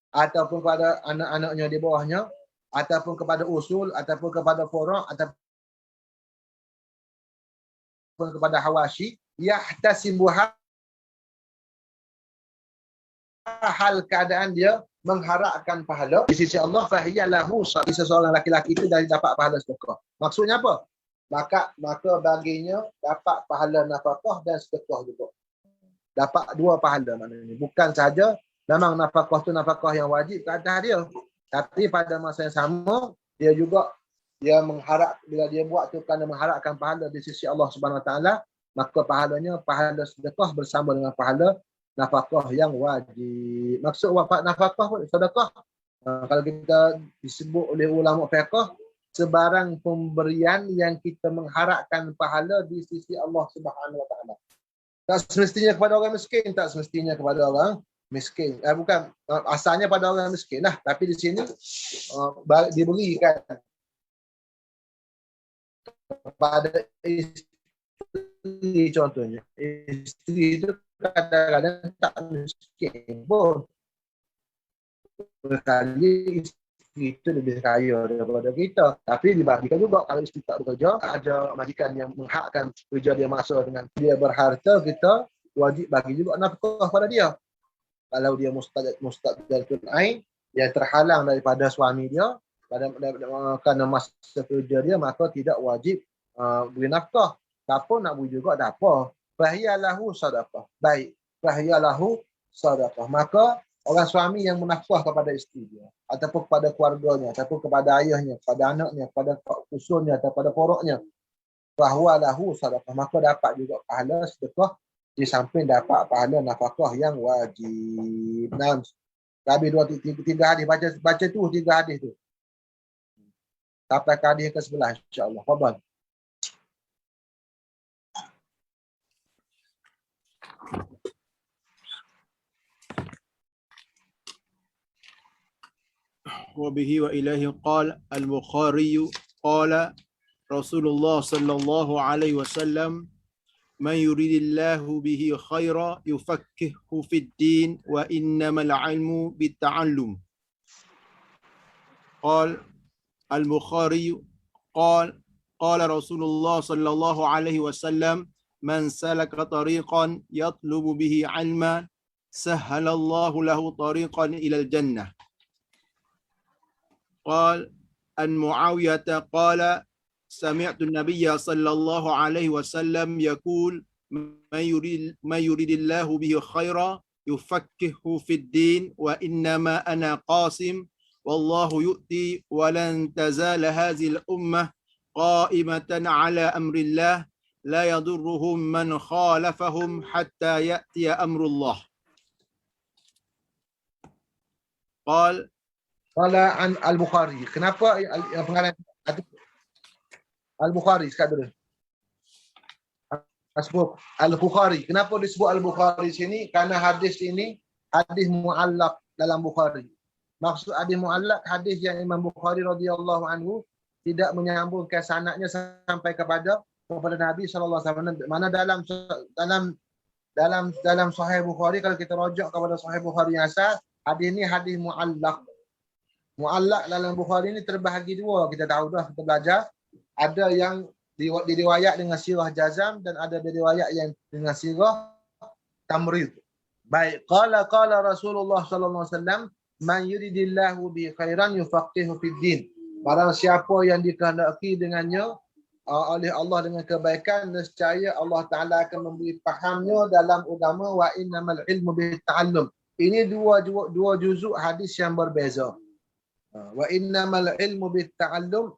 S1: ataupun kepada anak-anaknya di bawahnya, ataupun kepada usul, ataupun kepada furu', ataupun kepada hawashi, yahtasibuha, hal keadaan dia mengharapkan pahala di sisi Allah, fahiyalahu, seseorang laki-laki itu dari dapat pahala sedekah. Maksudnya apa? Maka baginya dapat pahala nafkah dan sedekah juga. Dapat dua pahala maknanya. Bukan saja memang nafkah tu nafkah yang wajib ke atas dia, tapi pada masa yang sama dia juga mengharap, bila dia buat tu kerana mengharapkan pahala di sisi Allah Subhanahu Wa Taala, maka pahalanya pahala sedekah bersama dengan pahala nafkah yang wajib. Maksud nafkah pun sedekah, kalau kita disebut oleh ulama fiqh, sebarang pemberian yang kita mengharapkan pahala di sisi Allah Subhanahu Wa Taala. Tak semestinya kepada orang miskin, tak semestinya kepada orang miskin. Bukan, asalnya pada orang miskin lah, tapi di sini diberikan kepada isteri contohnya. Isteri itu kadang-kadang tak miskin pun. Berkali isteri itu lebih kaya daripada kita. Tapi dibagikan juga kalau isteri tak bekerja, ada majikan yang menghakkan kerja dia masuk dengan dia berharta, kita wajib bagi juga nafkah pada dia. Kalau dia mustaqil ain, dia terhalang daripada suami dia, kerana masa kerja dia, maka tidak wajib beri nafkah. Tak apa nak beri juga tak apa. Fahiyalahu sadaqah. Baik. Fahiyalahu sadaqah. Maka orang suami yang menafkah kepada isteri dia, ataupun kepada keluarganya, ataupun kepada ayahnya, kepada anaknya, kepada usulnya, atau kepada poroknya, fahuwalahu sadaqah. Maka dapat juga pahala sedekah di samping dapat pahala nafkah yang wajib. Nah, habis tiga hadis. Baca tu tiga hadis tu. Sampai ke hadis ke-11 insya-Allah. Fadhal.
S2: وبه وإليه قال البخاري قال رسول الله صلى الله عليه وسلم من يريد الله به خيرا يفقهه في الدين وإنما العلم بالتعلم. قال البخاري قال رسول الله صلى الله عليه وسلم من سلك طريقا يطلب به علما سهل الله له طريقا إلى الجنة. قال عن معاوية قال سمعت النبي صلى الله عليه وسلم يقول من يريد الله به خيرا يفقهه في الدين وإنما أنا قاسم والله يؤتي ولن تزال هذه الأمة قائمة على أمر الله لا يضرهم من خالفهم حتى يأتي أمر الله. قال
S1: an Al-Bukhari. Kenapa pengarang Al-Bukhari sekat dulu? Sebut Al-Bukhari. Kenapa disebut Al-Bukhari sini? Karena hadis ini hadis muallaq dalam Bukhari. Maksud hadis muallaq, hadis yang Imam Bukhari radhiyallahu anhu tidak menyambungkan sanadnya sampai kepada Nabi sallallahu alaihi wasallam. Mana dalam Sahih Bukhari, kalau kita rujuk kepada Sahih Bukhari yang asal, hadis ini hadis muallaq. Muallaq dalam Bukhari ini terbahagi dua. Kita tahu dah, kita belajar. Ada yang diriwayat dengan sirah jazam dan ada diriwayat yang dengan sirah tamrid. Baik, qala Rasulullah sallallahu alaihi wasallam man yuridillahu bi khairan yufaqihu fid din. Barang siapa yang dikehendaki dengannya oleh Allah dengan kebaikan, nescaya Allah Taala akan memberi fahamnya dalam agama. Wa innamal ilmu bit ta'allum. Ini dua juzuk hadis yang berbeza. Wa innamal ilmu bit ta'allum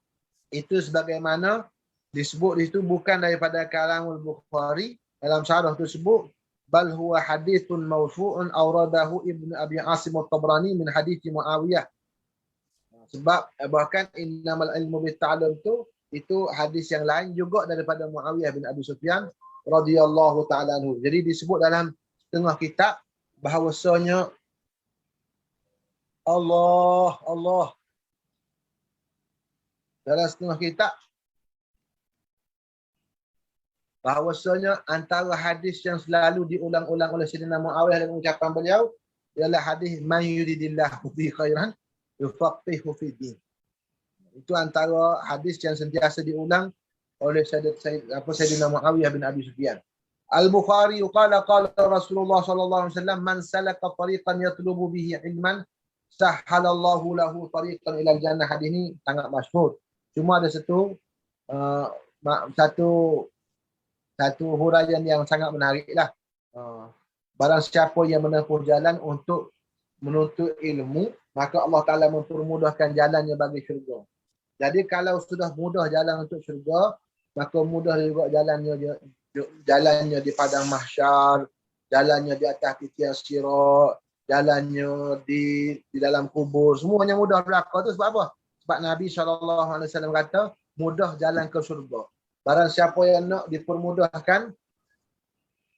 S1: itu sebagaimana disebut itu bukan daripada kalamul Bukhari. Dalam syarah tersebut bal huwa hadithun mawfu'un awradahu Ibnu Abi Asim at-Tabrani min hadits Muawiyah. Sebab bahkan innamal ilmu bit ta'allum itu hadis yang lain juga daripada Muawiyah bin Abi Sufyan radhiyallahu taala anhu. Jadi disebut dalam setengah kitab bahawasanya Allah dalam setengah kitab bahawasanya antara hadis yang selalu diulang-ulang oleh Sayyidina Muawiyah dengan ucapan beliau ialah hadis man yuridillahu bi khairan yufaqihu fid din. Itu antara hadis yang sentiasa diulang oleh Sayyidina Muawiyah bin Abi Sufyan. Al-Bukhari qala Rasulullah sallallahu alaihi wasallam man salaka tariqan yatlubu bihi ilman sahhalallahu lahu tariqan ila al-jannah. Hadis ini sangat masyhur. Cuma ada satu huraian yang sangat menariklah. Barang siapa yang menempuh jalan untuk menuntut ilmu, maka Allah Taala mempermudahkan jalannya bagi syurga. Jadi kalau sudah mudah jalan untuk syurga, maka mudah juga jalannya di padang mahsyar, jalannya di atas titian sirat, jalannya di dalam kubur, semuanya mudah berlaku. Itu sebab apa? Sebab Nabi SAW kata mudah jalan ke syurga. Barang siapa yang nak dipermudahkan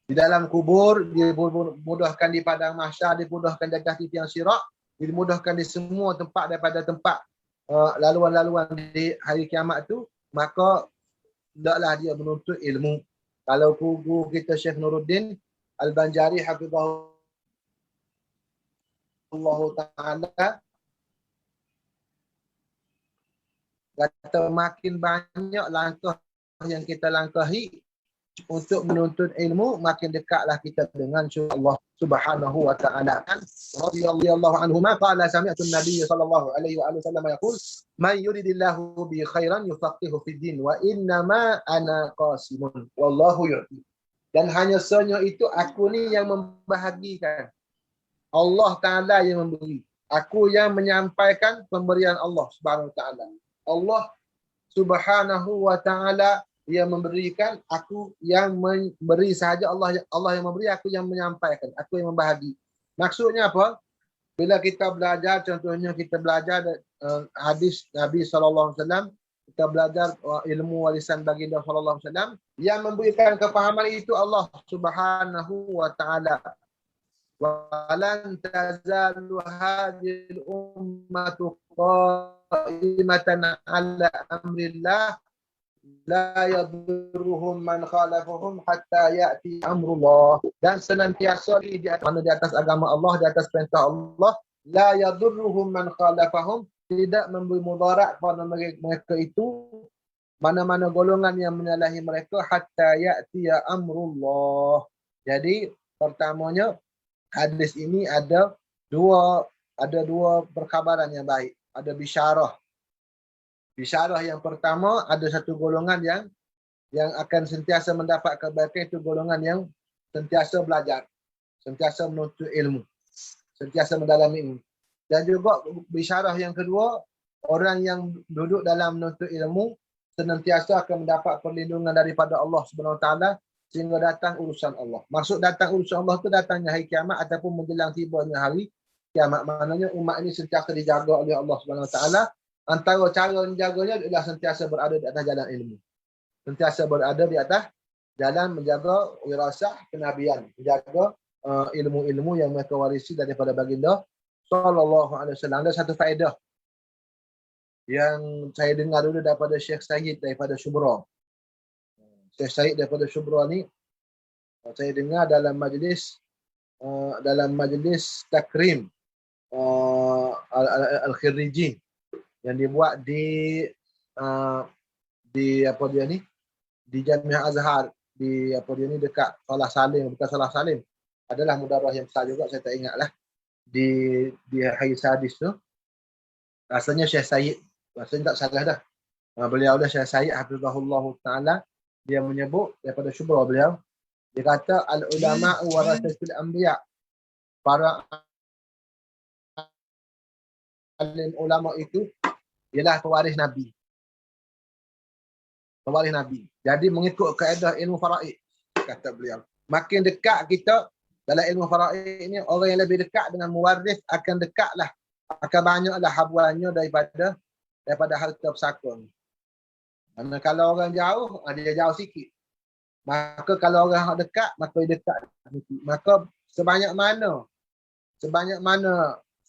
S1: di dalam kubur, dimudahkan di padang mahsyar, dimudahkan di atas titian sirat, dimudahkan di semua tempat daripada tempat laluan-laluan di hari kiamat tu, maka hendaklah dia menuntut ilmu. Kalau guru kita Syekh Nuruddin Al-Banjari hafizahullah ta'ala kata makin banyak langkah yang kita langkahi, untuk menuntut ilmu, makin dekatlah kita dengan Allah Subhanahu wa ta'ala. Kan radhiyallahu anhu ma qala sami'tu an-nabiy sallallahu alaihi wa sallam yaqul man yuridillahu bi khairan yufaqihu fid din wa inna ma ana qasimun wallahu yu'ti. Dan hanya sahaja itu aku ni yang membahagikan. Allah Ta'ala yang memberi. Aku yang menyampaikan pemberian Allah Subhanahu wa ta'ala. Allah Subhanahu wa ta'ala yang memberikan, aku yang memberi sahaja. Allah yang memberi, aku yang menyampaikan, aku yang membahagi. Maksudnya apa? Bila kita belajar, contohnya kita belajar hadis Nabi SAW, kita belajar ilmu warisan baginda SAW, yang memberikan kefahaman itu Allah Subhanahu wa ta'ala. Walan tazalu hadhil ummatu qa'imatan ala amrillah la yadurruhum man khalafahum hatta ya'ti amrullah. Dan senantiasa di atas agama Allah, di atas perintah Allah, la yadurruhum man khalafahum, tidak memberi mudarat pada mereka itu, mana-mana golongan yang menyalahi mereka, hatta ya'ti amrullah. Jadi pertamanya hadis ini ada dua perkhabaran yang baik, ada bisyarah. Bisyarah yang pertama, ada satu golongan yang akan sentiasa mendapat kebaikan, itu golongan yang sentiasa belajar, sentiasa menuntut ilmu, sentiasa mendalami ilmu. Dan juga bisyarah yang kedua, orang yang duduk dalam menuntut ilmu senantiasa akan mendapat perlindungan daripada Allah Subhanahu Wa Taala sehingga datang urusan Allah. Maksud datang urusan Allah itu datangnya hari kiamat ataupun menjelang tibanya hari kiamat. Maknanya umat ini sentiasa dijaga oleh Allah Subhanahu Wa Taala. Antara cara menjaganya adalah sentiasa berada di atas jalan ilmu. Sentiasa berada di atas jalan menjaga wirasah kenabian, menjaga ilmu-ilmu yang mereka warisi daripada baginda sallallahu alaihi wasallam. Ada satu faedah yang saya dengar dulu daripada Syekh Syahid daripada Syubra. Syekh Syahid daripada Syubra ni saya dengar dalam majlis takrim Al-Khiriji yang dibuat di apa dia ni, di Jamiah Azhar, di apa dia ni, dekat Salah Salim, bukan Salah Salim, adalah mudarrah yang besar juga, saya tak ingat lah, di Hayy Sadis tu. Rasanya Syekh Syahid, rasanya tak salah dah, beliau dah Syekh Syahid hafizahullah taala, dia menyebut daripada Syubra beliau, dia kata al-ulama warasatul anbiya, para alim ulama itu ialah pewaris Nabi. Pewaris Nabi. Jadi mengikut kaedah ilmu faraid, kata beliau. Makin dekat kita dalam ilmu faraid ini, orang yang lebih dekat dengan mewaris akan dekatlah, akan banyaklah habuannya daripada harta pesaka. Karena kalau orang jauh, dia jauh sikit. Maka kalau orang dekat, maka dia dekat sikit. Maka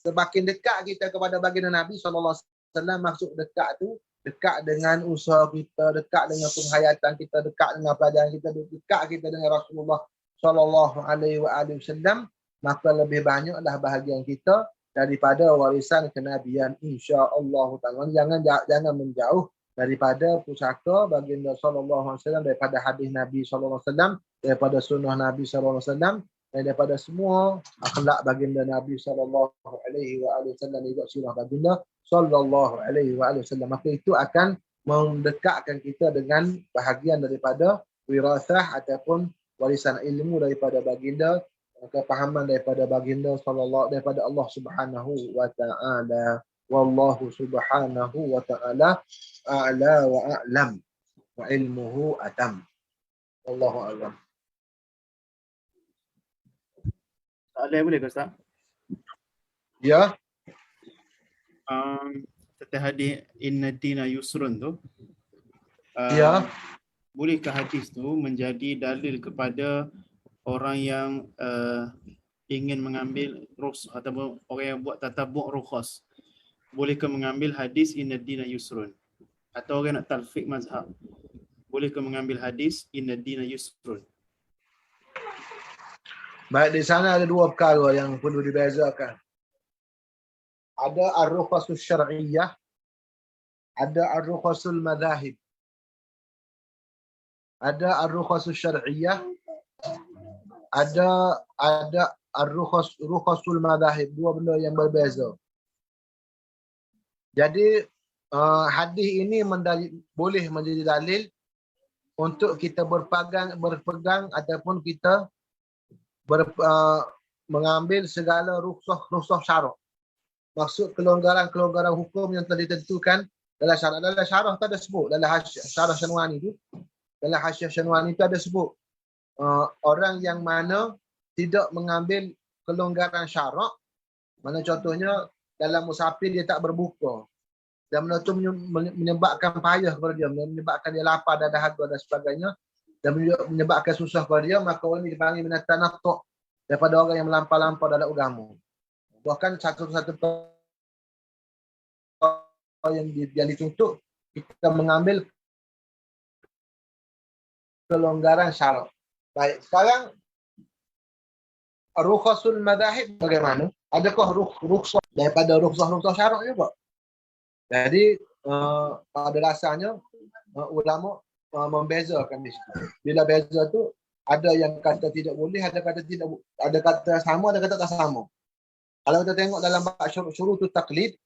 S1: semakin dekat kita kepada baginda Nabi SAW, maksud dekat tu, dekat dengan usaha kita, dekat dengan penghayatan kita, dekat dengan pelajaran kita, dekat kita dengan Rasulullah SAW, maka lebih banyaklah bahagian kita daripada warisan kenabian, insya-Allah taala. Jangan menjauh daripada pusaka baginda sallallahu alaihi wasallam, daripada hadis Nabi sallallahu alaihi wasallam, daripada sunnah Nabi sallallahu alaihi wasallam, dan daripada semua akhlak baginda Nabi sallallahu alaihi wasallam, juga sirah baginda sallallahu alaihi wasallam. Maka itu akan mendekatkan kita dengan bahagian daripada wirasah ataupun warisan ilmu daripada baginda, kepahaman daripada baginda sallallahu, daripada Allah Subhanahu wa taala. Wallahu subhanahu wa ta'ala a'la wa a'lam wa ilmuhu atam. Wallahu a'lam.
S3: Soalan boleh ke Ustaz?
S1: Ya.
S3: Tentang hadis inna dina yusrun tu.
S1: Ya.
S3: Bolehkah hadis tu menjadi dalil kepada orang yang ingin mengambil rukhsah ataupun orang yang buat tatabu' rukhsah? Bolehkah mengambil hadis inna dina yusrun? Atau orang nak talfiq mazhab, bolehkah mengambil hadis inna dina yusrun?
S1: Baik, di sana ada dua perkara yang perlu dibezakan. Ada ar-rukhasul syar'iyyah, ada ar-rukhasul madzahib. ada ar-rukhasus syar'iyyah, ada ar-rukhasul madzahib, dua benda yang berbeza. Jadi hadis ini boleh menjadi dalil untuk kita berpegang ataupun kita mengambil segala rukhsah syarak. Maksud kelonggaran hukum yang telah ditentukan dalam syarak. Dalam syarah tu ada sebut, dalam syarah Syanwani tu, dalam hasyiah Syanwani tu ada sebut orang yang mana tidak mengambil kelonggaran syarak, mana contohnya dalam musafir dia tak berbuka, dan benda tu menyebabkan payah kepada dia, menyebabkan dia lapar dan dahaga dan sebagainya, dan menyebabkan susah kepada dia, maka orang ini dipanggil minatanattu' daripada orang yang melampau-lampau dalam agama. Bahkan satu-satu yang dituntut kita mengambil kelonggaran syarak. Baik, sekarang rukhasul madzahib bagaimana? Adakah rukhsah daripada rukhsah syarak juga? Jadi pada dasarnya ulama membezakan di situ. Bila beza tu ada yang kata tidak boleh, ada kata sama, ada kata tak sama. Kalau kita tengok dalam bab syurutut taqlid,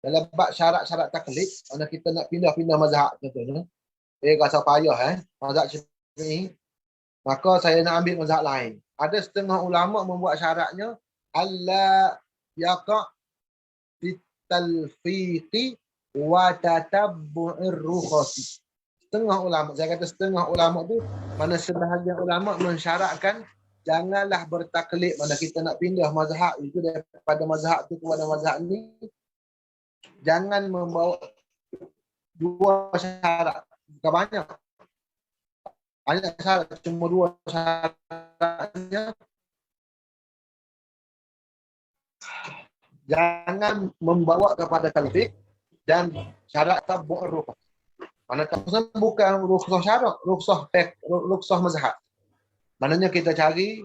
S1: dalam bab syarat-syarat taklid, mana kita nak pindah-pindah mazhab contohnya, rasa payah mazhab Syafi'i, maka saya nak ambil mazhab lain. Ada setengah ulama membuat syaratnya alla yaqa bitalfiqi wa tatabbu'ir rukhasi. Setengah ulama, saya kata setengah ulama tu, mana sebahagian ulama mensyaratkan janganlah bertaklid, mana kita nak pindah mazhab itu daripada mazhab tu kepada mazhab ni, jangan membawa dua syarat. Bukan banyak syarat, cuma dua syaratnya. Jangan membawa kepada talfiq dan syarat tabu' rukhsah. Mana tabu'nya bukan rukhsah syarat, rukhsah mazhab. Maknanya kita cari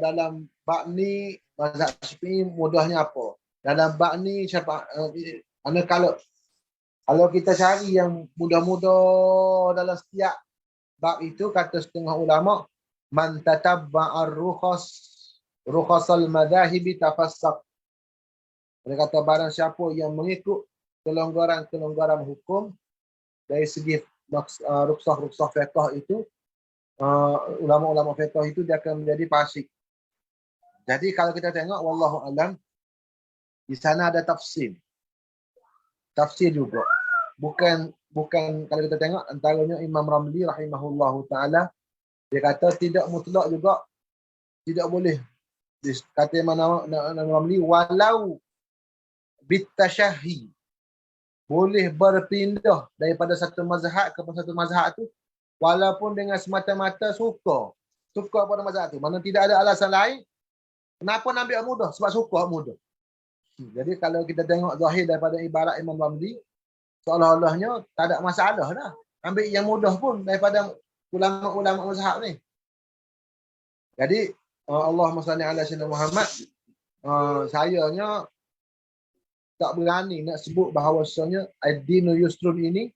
S1: dalam bab ni mazhab Syafi'i mudahnya apa? Dalam bab ni kalau kita cari yang mudah-mudah dalam setiap bab itu, kata setengah ulama, man tatabba'ar rukhasal madzahibi tafassaq. Dia kata barang siapa yang mengikut kelonggaran hukum dari segi rukhsah fiqh itu, ulama-ulama fiqh itu dia akan menjadi fasik. Jadi kalau kita tengok wallahu alam, di sana ada tafsir juga. Bukan kalau kita tengok antaranya Imam Ramli rahimahullahu taala, dia kata tidak mutlak juga, tidak boleh. Kata Imam Ramli walau bitasyahi, boleh berpindah daripada satu mazhab kepada satu mazhab tu walaupun dengan semata-mata suka pada mazhab tu. Mana tidak ada alasan lain. Kenapa nak ambil mudah? Sebab suka mudah. Jadi kalau kita tengok zahir daripada ibarat Imam Ramli, seolah-olahnya tak ada masalah dah. Ambil yang mudah pun daripada ulama-ulama mazhab ni. Jadi Allahumma salli ala sayyidina Muhammad, sayanya tak berani nak sebut bahawasanya ad-dinu yusrun ini,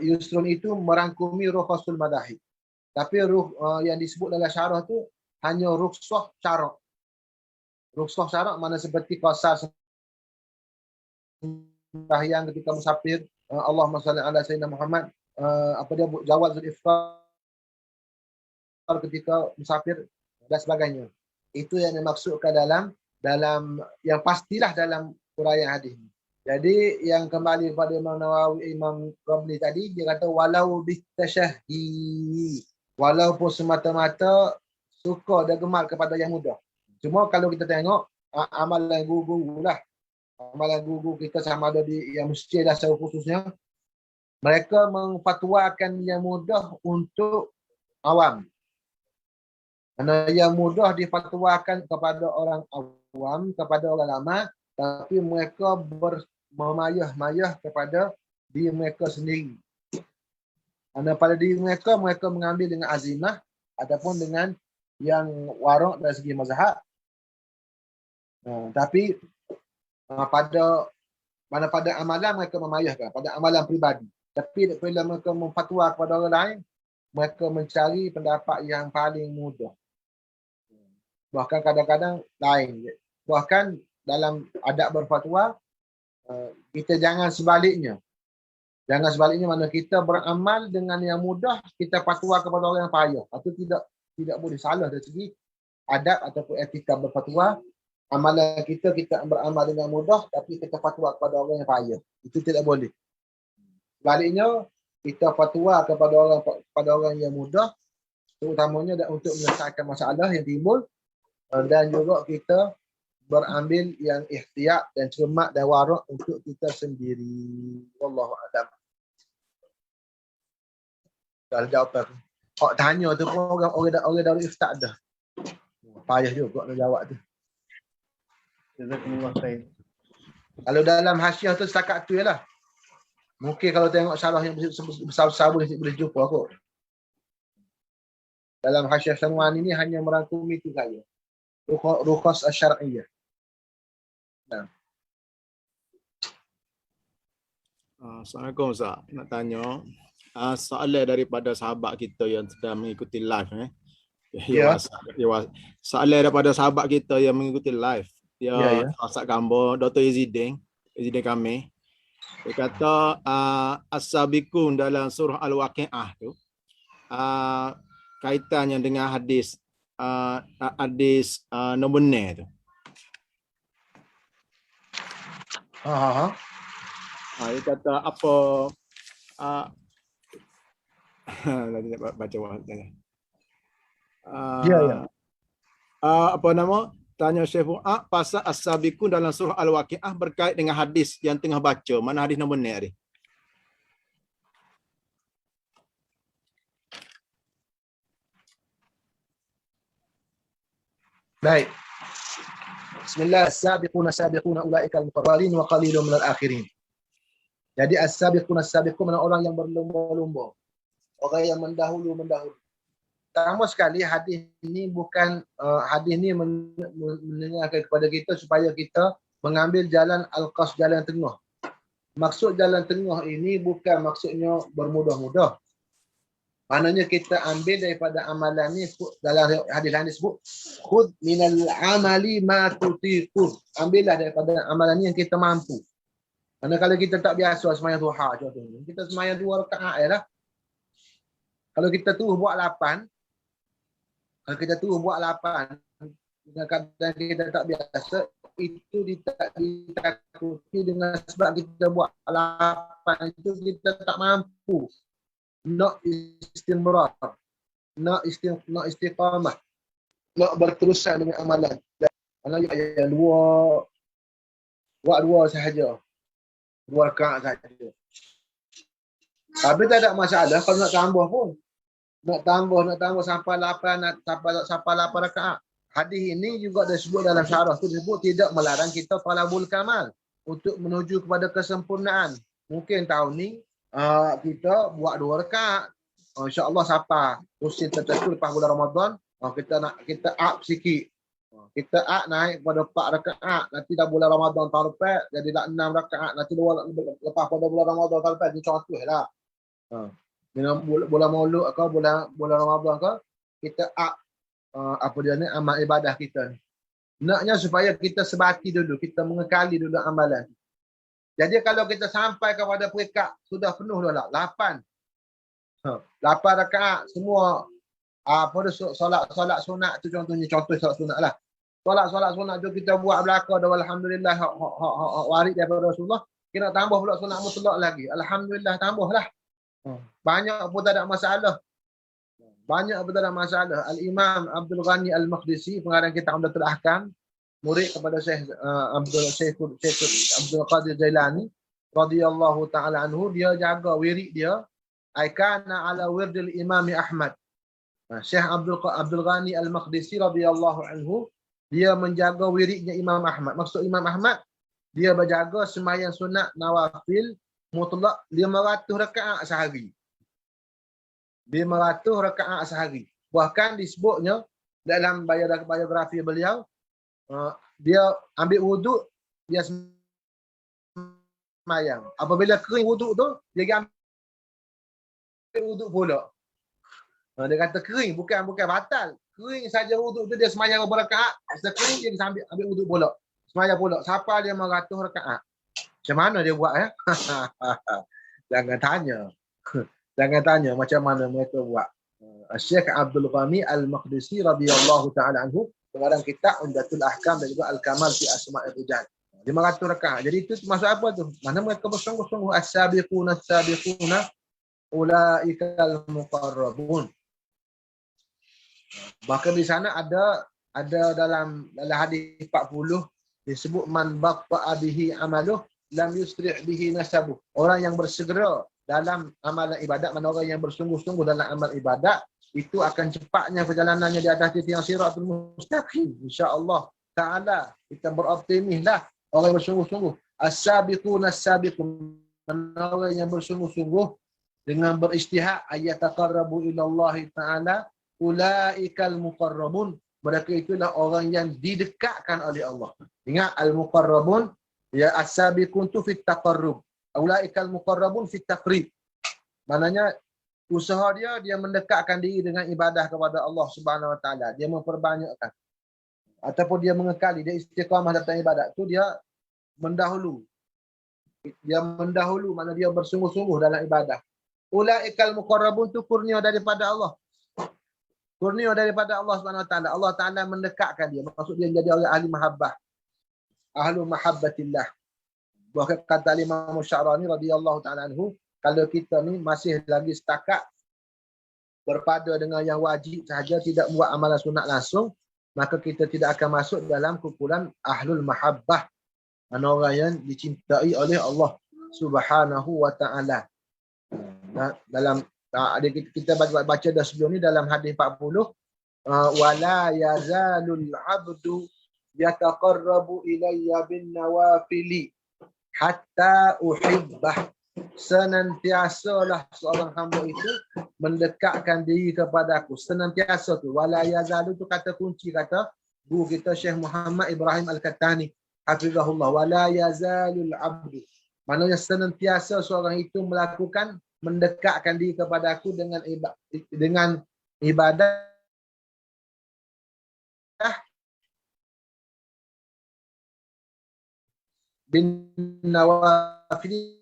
S1: yusrun itu merangkumi rukhasul madzahib. Tapi yang disebut dalam syarah tu hanya rukhsah syarak. Rukhsah syarak mana seperti qasar sembahyang ketika musafir, Allahumma salli ala sayyidina Muhammad, jawazul iftar ketika musafir dan sebagainya. Itu yang dimaksudkan dalam yang pastilah dalam uraian hadis ni. Jadi yang kembali kepada Imam Nawawi, Imam Ramli tadi, dia kata walau bitasyahi, walaupun semata-mata suka dan gemar kepada yang mudah. Cuma kalau kita tengok amalan guru-guru lah, amalan guru kita sama ada di yang masjid lah secara khususnya, mereka memfatwakan yang mudah untuk awam. Karena yang mudah difatwakan kepada orang awam, kepada orang lama, tapi mereka memayah-mayah kepada diri mereka sendiri. Karena pada diri mereka mengambil dengan azimah ataupun dengan yang warak dari segi mazhab. Tapi pada amalan mereka memayahkan, pada amalan pribadi. Tapi bila mereka memfatwa kepada orang lain, mereka mencari pendapat yang paling mudah. Bahkan kadang-kadang lain. Bahkan dalam adab berfatwa, kita jangan sebaliknya. Jangan sebaliknya, mana kita beramal dengan yang mudah, kita fatwa kepada orang yang payah. Itu tidak boleh, salah dari segi adab ataupun etika berfatwa. Amalan kita beramal dengan mudah, tapi kita fatwa kepada orang yang payah. Itu tidak boleh. Sebaliknya, kita fatwa kepada orang yang mudah, terutamanya untuk menyelesaikan masalah yang timbul, dan juga kita berambil yang ihtiyat dan cermat dan warak untuk kita sendiri. Wallahu a'lam. Dah jawapan. Hak tanya tu pun orang Darul Ifta dah. Payah juga nak jawab tu.
S3: Jazakumullah khair.
S1: Kalau dalam hasiah tu setakat tu jelah. Mungkin kalau tengok syarah yang besar-besar boleh jumpa kot. Dalam hasiah Sanwan ini hanya merangkumi itu saja. Rukhas asy-syar'iyyah. Nah.
S2: Assalamualaikum Ustaz. Nak tanya soalan daripada sahabat kita yang sedang mengikuti live.
S1: Ya.
S2: Soalan daripada sahabat kita yang mengikuti live. Dia WhatsApp gambar Dr. Izidin kami. Dia kata as-sabiqun dalam surah Al-Waqi'ah tu kaitannya dengan hadis nombor 9 tu. Dia kata apa nanti baca wahatnya. Apa nama? Tanya Syekh Fuad pasal as-sabiqun dalam surah Al-Waqi'ah berkait dengan hadis yang tengah baca. Mana hadis nombor 9 ni?
S1: Baik. Bismillah, as-sabiquna ulaika al-muqarrabin wa qalilun minal akhirin. Jadi as-sabiqun mana orang yang berlumba-lumba. Orang yang mendahulu. Pertama sekali hadis ini mendengarkan kepada kita supaya kita mengambil jalan al-qas, jalan tengah. Maksud jalan tengah ini bukan maksudnya bermudah-mudah. Maknanya kita ambil daripada amalan ni, dalam hadis lain disebut khudh minal amali ma tutiqu. Ambillah daripada amalan ni yang kita mampu. Karena kalau kita tak biasa sembahyang duha contohnya, kita sembahyang 2 rakaat jelah. Kalau kita terus buat 8, dengan keadaan kita tak biasa, itu ditakuti dengan sebab kita buat 8 itu kita tak mampu nak istimrar, nak istiqamah, nak berterusan dengan amalan. Kalau yang buat 2 sahaja, 2 rakaat sahaja. Tapi tak ada masalah kalau nak tambah pun. Nak tambah sampai 8 rakaat. Hadis ini juga disebut dalam syarah tu, disebut tidak melarang kita talabul kamal untuk menuju kepada kesempurnaan. Mungkin tahun ni kita buat 2 rakaat. Insya-Allah siapa usia tertentu lepas bulan Ramadan, kita up sikit. Kita naik pada 4 rakaat. Nanti dah bulan Ramadan tahun lepas jadilah 6 rakaat. Nanti lepas pada bulan Ramadan tahun lepas, ni contohlah. Bulan Maulud ke bulan Ramadan ke, kita amal ibadah kita ni. Naknya supaya kita sebati dulu, kita mengekali dulu amalan. Jadi kalau kita sampai kepada peringkat sudah penuh dah 8 rakaat semua solat sunat tu, contoh solat sunat lah. Solat sunat tu kita buat belaka dah, alhamdulillah warid daripada Rasulullah. Kita tambah pula sunat mutlak lagi. Alhamdulillah tambahlah. Banyak pun tak ada masalah. Al-Imam Abdul Ghani Al-Maqdisi, pengarang kitab Umdatul Ahkam, murid kepada Syekh Abdul Qadir Jailani radhiyallahu taala anhu, dia jaga wirid dia aikana ala wirdil Imam Ahmad. Syekh Abdul Ghani Al-Maqdisi radhiyallahu anhu, dia menjaga wiridnya Imam Ahmad. Maksud Imam Ahmad, dia berjaga sembahyang sunat nawafil mutlak 500 rakaat sehari. 500 rakaat sehari. Bahkan disebutnya dalam biografi beliau, dia ambil wuduk, dia sembahyang. Apabila kering wuduk tu, dia ambil wuduk pula. Dia kata kering, bukan batal. Kering saja wuduk tu dia semayang berapa rakaat. Setelah kering dia ambil wuduk pula. Semayang pula. Siapa dia 100 rakaat? Macam mana dia buat ya? Jangan tanya. Jangan tanya macam mana mereka buat. Syekh Abdul Ghani Al-Maqdisi radhiyallahu taala anhu pengarang kitab Umdatul Ahkam dan juga Al-Kamal fi Asma'ir Rijal. 500 rakaat. Jadi itu maksud apa tu? Mana mereka bersungguh-sungguh as-sabiquna ulaikal muqarrabun. Maka di sana ada dalam hadis 40 disebut man baqa bihi amaluh lam yusrih bihi nasabuh. Orang yang bersegera dalam amalan ibadat, mana orang yang bersungguh-sungguh dalam amal ibadat, itu akan cepatnya perjalanannya di atas tiang siratul mustaqim. Insya-Allah taala kita beroptimislah orang yang bersungguh-sungguh. As-sabiqun as-sabiqun, orang yang bersungguh-sungguh dengan beristihad ayataqarrabu ila Allah taala ulaikal muqarrabun. Mereka itulah orang yang didekatkan oleh Allah. Ingat al-muqarrabun ya as-sabiqun tu fit taqarrub. Ulaikal muqarrabun fit taqrib. Maknanya usaha dia mendekatkan diri dengan ibadah kepada Allah Subhanahu Wa Taala. Dia memperbanyakkan ataupun dia mengekali, dia istiqamah dalam ibadat tu, dia mendahulu. Dia mendahulu makna dia bersungguh-sungguh dalam ibadah. Ulaikal muqarrabun tu kurnia daripada Allah. Kurnia daripada Allah Subhanahu Wa Taala. Allah Taala mendekatkan dia. Maksud dia jadi orang ahli mahabbah. Ahlu mahabbatillah. Bahkan kata Imam Sya'rani radhiyallahu taala anhu, kalau kita ni masih lagi setakat berpada dengan yang wajib sahaja, tidak buat amalan sunat langsung, maka kita tidak akan masuk dalam kumpulan ahlul mahabbah. Orang yang dicintai oleh Allah Subhanahu Wa Taala. Dalam kita baca dah sebelum ni dalam hadis 40, wala yazalul abdu yataqarrabu ilayya bin nawafili hatta uhibbah. Senantiasalah seorang hamba itu mendekatkan diri kepada aku. Senantiasa tu. Wala yazalu tu kata kunci, kata guru kita Syekh Muhammad Ibrahim Al-Kattani hafizahullah. Wala yazalul abdu. Maknanya senantiasa seorang itu melakukan, mendekatkan diri kepada aku dengan ibadah bin nawafil,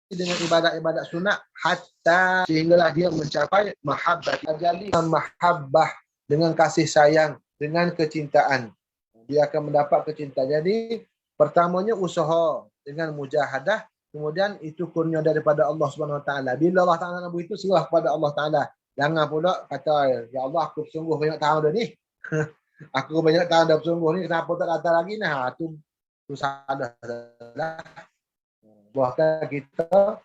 S1: dengan ibadat-ibadat sunat, hatta sehinggalah dia mencapai mahabbah. Jadi mahabbah dengan kasih sayang, dengan kecintaan, dia akan mendapat kecintaan. Jadi pertamanya usaha dengan mujahadah, kemudian itu kurnia daripada Allah Subhanahu Wa Taala. Bila Allah Taala nak itu, serah kepada Allah Taala. Jangan pula kata, ya Allah aku bersungguh banyak tahun dah ni. Aku banyak tahun dah bersungguh ni, kenapa tak datang lagi nah? Tu salah. Bahkan kita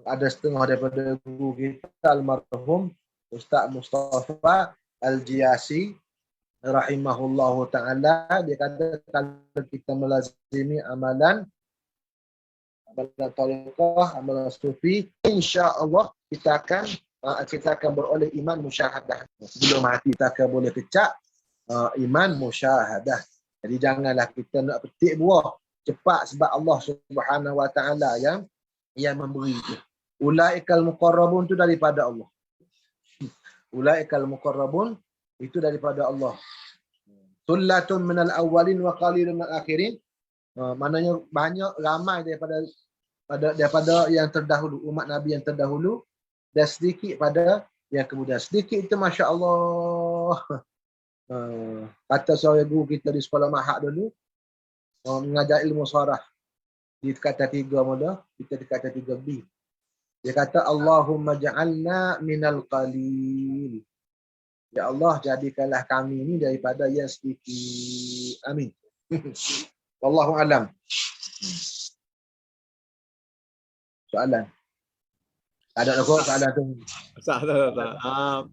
S1: ada setengah daripada guru kita almarhum Ustaz Mustafa Al-Jiyasi rahimahullahu ta'ala, dia kata kalau kita melazimi amalan tariqah, amalan sufi, insya-Allah kita akan beroleh iman musyahadah. Sebelum mati kita akan boleh kecap iman musyahadah. Jadi janganlah kita nak petik buah cepat, sebab Allah Subhanahu Wa Taala yang memberi itu. Ulaikal muqarrabun itu daripada Allah. Ulaikal muqarrabun itu daripada Allah. Sullatun minal awwalin wa qalilun minal akhirin. Maknanya banyak, ramai daripada yang terdahulu, umat Nabi yang terdahulu, dan sedikit pada yang kemudian. Sedikit itu masya-Allah. Kata seorang guru kita di sekolah mahad dulu, mengajar ilmu sarah, di kata 3 mula, kita di kata 3B. Dia kata Allahumma ja'alna minal qalil. Ya Allah, jadikanlah kami ini daripada yang sedikit. Amin. Wallahu alam. Soalan? Tak ada kok soalan tu.
S2: Tak.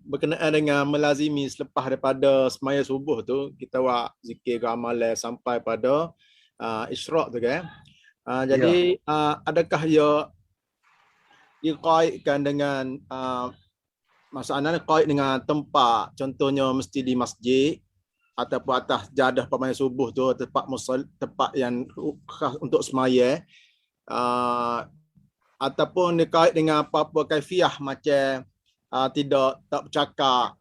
S2: Berkenaan dengan melazimi selepas daripada semaya subuh tu, kita buat zikir ke amalan sampai pada isyraq tu kan. Jadi adakah ia dikaitkan dengan masalahnya kait dengan tempat, contohnya mesti di masjid ataupun atas jadah pemaya subuh tu, tempat yang khas untuk semaya, ataupun dia kait dengan apa-apa kaifiah macam tak bercakap,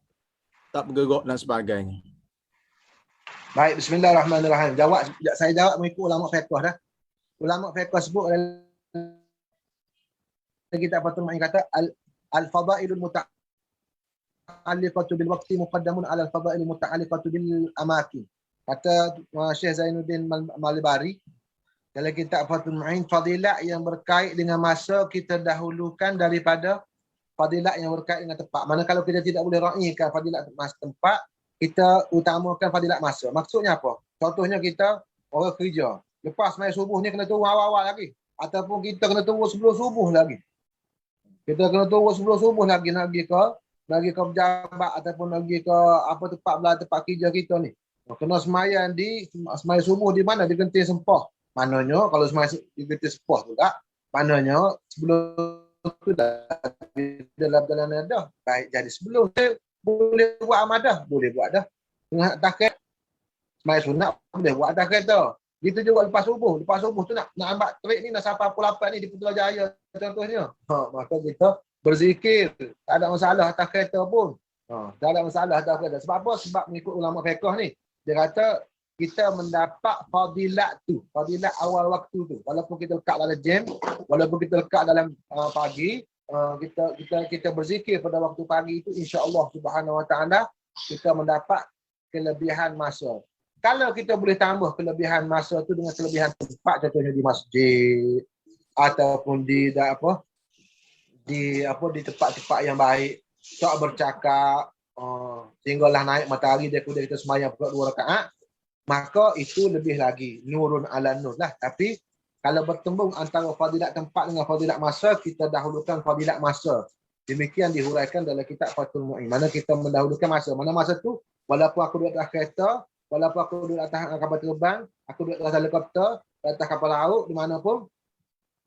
S2: tak bergerak dan sebagainya.
S1: Baik, bismillahirrahmanirrahim. Saya jawab mengikut ulama fiqh dah. Ulama fiqh sebut kita Fathul Mu'in kata al-fadailul muta'alliqatu bil waqti muqaddamun ala al-fadailul muta'alliqatu bil amakin. Kata Syekh Zainuddin Malibari dalam kitab Fathul Mu'in, fadilat yang berkait dengan masa kita dahulukan daripada fadilat yang berkait dengan tempat. Mana kalau kita tidak boleh raikan fadilat masa tempat, kita utamakan fadilat masa. Maksudnya apa? Contohnya kita orang kerja. Lepas main subuh ni kena turun awal-awal lagi. Ataupun kita kena turun sebelum subuh lagi. Kita kena turun sebelum subuh lagi nak pergi ke pejabat ataupun pergi ke apa tempat kerja kita ni. Kena semayang subuh di mana? Di Genting Sempah. Maknanya kalau semayang di Genting Sempah tu tak, maknanya sebelum tu dah dalam perjalanan dah. Baik, jadi sebelum tu boleh buat amadah, boleh buat dah. Tengah takat semayang sunat boleh buat dah kereta. Gitu juga lepas subuh tu nak ambil trek ni nak sampai pukul 8 ni di Putrajaya contohnya. Maka kita berzikir, tak ada masalah atas kereta pun. Tak ada masalah atas kereta. Sebab apa? Sebab mengikut ulama fiqh ni, dia kata kita mendapat fadilat tu, fadilat awal waktu tu. Walaupun kita lekat dalam jam, walaupun kita lekat dalam pagi, kita berzikir pada waktu pagi itu, insya-Allah Subhanahu Wa Taala kita mendapat kelebihan masa. Kalau kita boleh tambah kelebihan masa tu dengan kelebihan tempat, contohnya di masjid ataupun di tempat-tempat yang baik, tak bercakap, sehinggalah naik matahari daripada kita sembahyang pukul 2 rakaat, maka itu lebih lagi nurun ala nur lah. Tapi kalau bertembung antara fadilat tempat dengan fadilat masa, kita dahulukan fadilat masa. Demikian dihuraikan dalam kitab Fathul Mu'in. Mana kita mendahulukan masa. Mana masa tu, walaupun aku duduk atas kereta, walaupun aku duduk atas kapal terbang, aku duduk atas helikopter, atas kapal laut, di mana pun,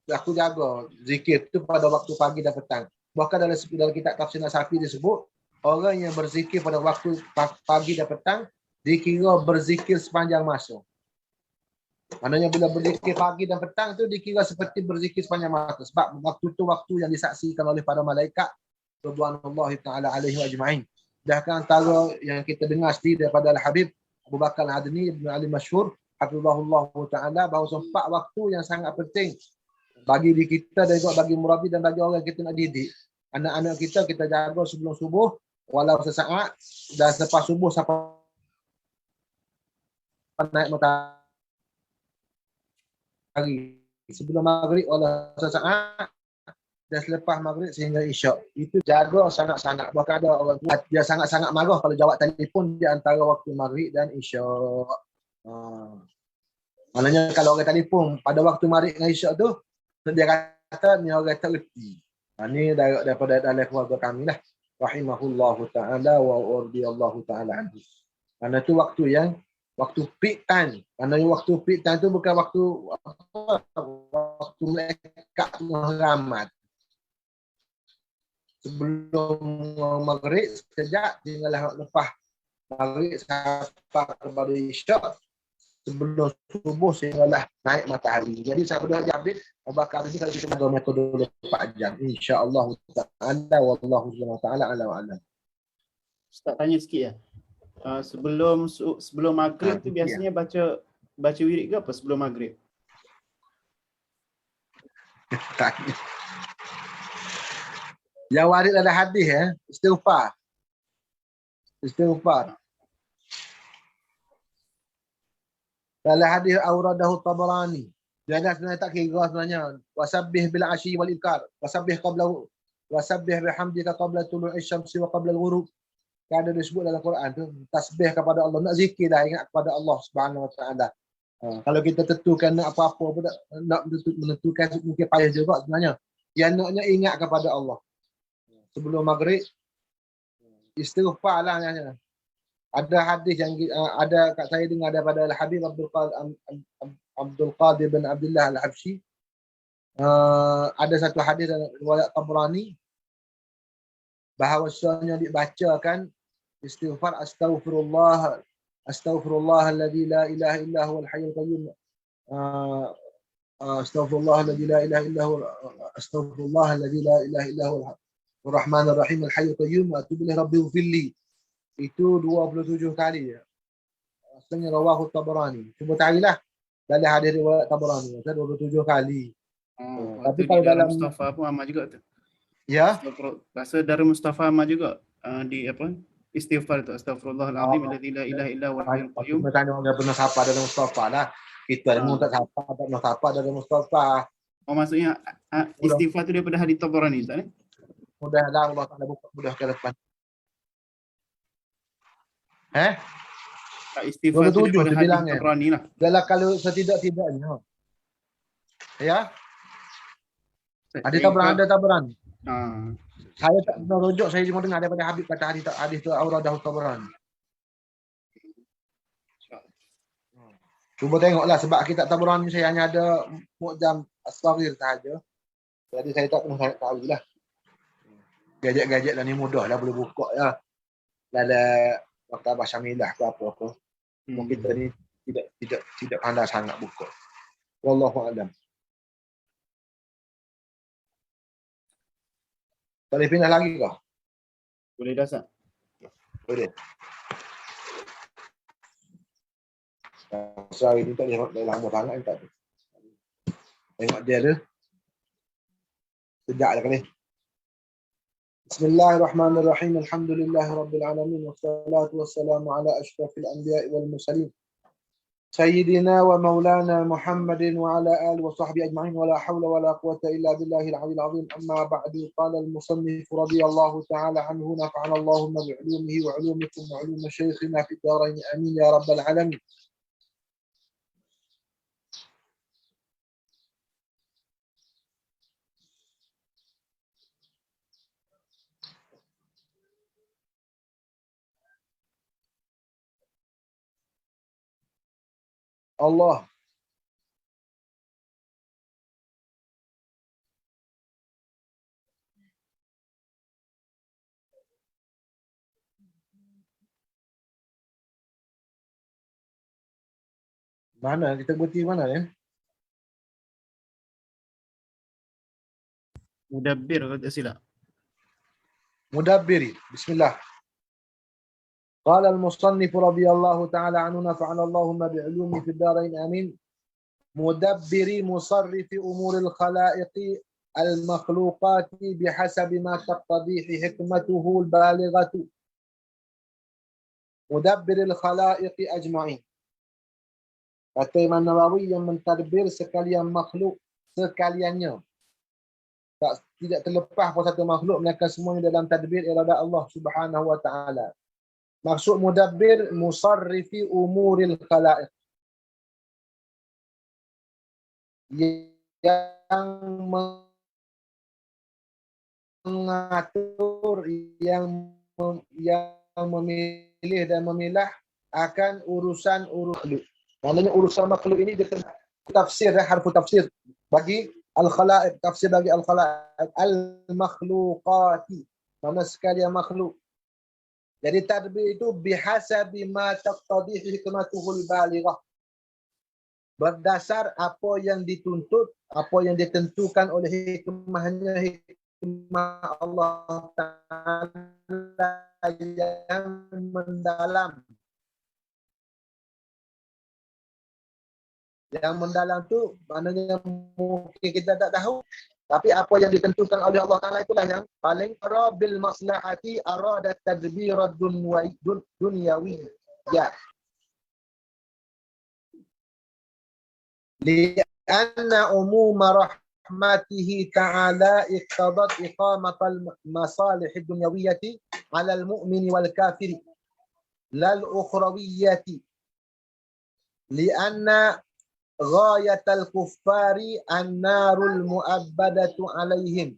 S1: aku jaga zikir tu pada waktu pagi dan petang. Bahkan dalam kitab Tafsir Nasafi disebut, orang yang berzikir pada waktu pagi dan petang, dikira berzikir sepanjang masa. Maknanya bila berzikir pagi dan petang tu dikira seperti berzikir sepanjang masa. Sebab waktu tu waktu yang disaksikan oleh para malaikat radhiyallahu ta'ala alaihi wa ajma'in. Bahkan antara yang kita dengar sendiri daripada Al-Habib Abu Bakar Al-Adni Ibn Ali Masyhur hafizahullah ta'ala, bahawa 4 waktu yang sangat penting bagi diri kita dan juga bagi murabi dan bagi orang yang kita nak didik. Anak-anak kita jaga sebelum subuh walau sesaat, dan selepas subuh sampai naik matahari. Sebelum maghrib walau sesaat, dan selepas maghrib sehingga isyak. Itu jaga sangat-sangat. Bahkan ada orang dia sangat-sangat marah kalau jawab telefon di antara waktu maghrib dan isyak. Maknanya kalau orang telefon pada waktu maghrib dengan isyak tu, dia kata ni orang tak reti. Ini daripada dalam keluarga kami lah. Rahimahullahu ta'ala wa radiyallahu ta'ala anhu. Karena itu waktu peak time. Karena waktu peak time tu bukan waktu mereka meramat. Sebelum maghrib sekejap, tinggallah lepas maghrib sampai kepada isyak. Sebelum subuh sehinggalah naik matahari. Jadi saya berdoa Jabir Abu Bakar ini kalau kita ada metode 4 jam, insya-Allah taala wallahu subhanahu wa taala ala wa alam.
S3: Ustaz tanya sikit ya. Sebelum maghrib tu biasanya baca wirid ke apa sebelum maghrib?
S1: Tanya. Yang warid ada hadis istighfar. Dalam hadis auradahu Tabarani. Dia ada sebenarnya tak kira sebenarnya. Wasabbih bil asyi wal ibkar. Wasabbih bihamdika qabla tulu'i syamsi wa qabla al-ghurub. Ada disebut dalam Quran tu, tasbih kepada Allah, nak zikir dah, ingat kepada Allah Subhanahu wa taala. Kalau kita tentukan nak apa-apa pun nak menentukan mungkin payah juga sebenarnya. Yang naknya ingat kepada Allah. Sebelum maghrib istighfar lah nanya. Ada hadis yang ada kat saya dengar daripada Al-Habib Abdul Qadir bin Abdullah Al-Habsyi. Ada satu hadis dalam riwayat Tabrani bahawa sebenarnya dibacakan istighfar astaghfirullah alladzi la ilaha illa huwal hayyul qayyum Astaghfirullahaladzim la ilaha illahu Astaghfirullahaladzim la ilaha illahu Ar-Rahmanir Rahim Al-Hayyul Qayyum wa atubu ilaih rabbi ighfirli. Itu 27 kali ya. Asalnya rawahu Tabarani. Cuba carilah dalam hadis riwayat Tabarani. 27 kali.
S3: Tapi kalau dalam Mustafa pun amal juga tu.
S1: Ya.
S3: Rasa dari Mustafa amal juga di apa? Istighfar tu. Astaghfirullahaladzim alladzi la ilaha illa huwal hayyul qayyum.
S1: Kita tanya orang pernah sapa dari Mustafa lah. Kita ada tak sapa, tak pernah sapa dari Mustafa.
S3: Oh maksudnya istighfar tu daripada hadis Tabarani tak ni?
S1: Mudah-mudahan Allah Taala buka mudah ke depan.
S3: Istighfar tu daripada hadis Tabarani lah.
S1: Dalam kalau setidak-tidaknya. Ya. Hadis Tabarani. Saya tak pernah rujuk, saya cuma dengar daripada Habib kata hadis tu Auradahu Tabarani. Cuba tengoklah sebab kitab Tabarani saya hanya ada Mu'jam As-Saghir sahaja. Jadi saya tak pernah tahu lah. Gadget-gadget dah ni mudah lah boleh buka ya. Dalam Maktabah Syamilah ke apa-apa. Kita ni tidak pandai sangat buka. Wallahu a'lam. Boleh pindah lagi ke?
S3: Boleh dah Sat?
S1: Boleh. Hari ni tak tengok dah lama sangat tak tu. Tengok dia tu. Sejak dah kali. Bismillahirrahmanirrahim. Alhamdulillahirabbil alamin wassalatu wassalamu ala asyrafil anbiya'i wal mursalin. Sayyidina wa maulana Muhammadin wa ala alihi wa sahbihi ajma'in wa la hawla wa la quwwata illa billahil aliyyil azim. Amma ba'du, qala al-musannif radiyallahu ta'ala anhu nafa'ana Allahumma bi'ulumihi wa 'ulumikum wa 'ulumi shaykhina fid darain amin ya rabbal alamin. Allah mana kita berhenti mana ya?
S3: Mudabbir kalau tak silap.
S1: Mudabbiri. Bismillah. قال المصنف رضي الله تعالى عنه نفعنا اللهم بعلومه في الدارين آمين. مدبر مصرف أمور الخلائق المخلوقات بحسب ما تقتضيه حكمته البالغة. مدبر الخلائق أجمعين. Kata Imam Nawawi yang mentadbir sekalian makhluk sekaliannya. Tidak terlepas pun satu makhluk, melainkan semuanya dalam tadbir irada Allah Subhanahu wa taala. Maksud mudabbir musarrifi umuril khalaiq. Yang mengatur, yang memilih dan memilah akan urusan makhluk. Maknanya urusan makhluk ini tafsir, harfu tafsir bagi al-khalaiq, tafsir bagi al-khalaiq, al-makhluqati, mana sekalian makhluk. Jadi tadbir itu bihasabi ma taqtadihi hikmatuhul balighah. Berdasar apa yang dituntut, apa yang ditentukan oleh hikmahnya, hikmah Allah Ta'ala yang mendalam. Yang mendalam tu maknanya mungkin kita tak tahu. Tapi apa yang ditentukan oleh Allah Ta'ala itulah yang paling bil maslahati arada tadbirad dunyawi. Ya. Lianna umuma rahmatihi ta'ala iqtadat iqamatal masalihid dunyawiyyati 'ala al-mu'mini wal kafiri lal ukhrawiyyati. Lianna ghayatal kuffari an-narul mu'abbadatu alaihim.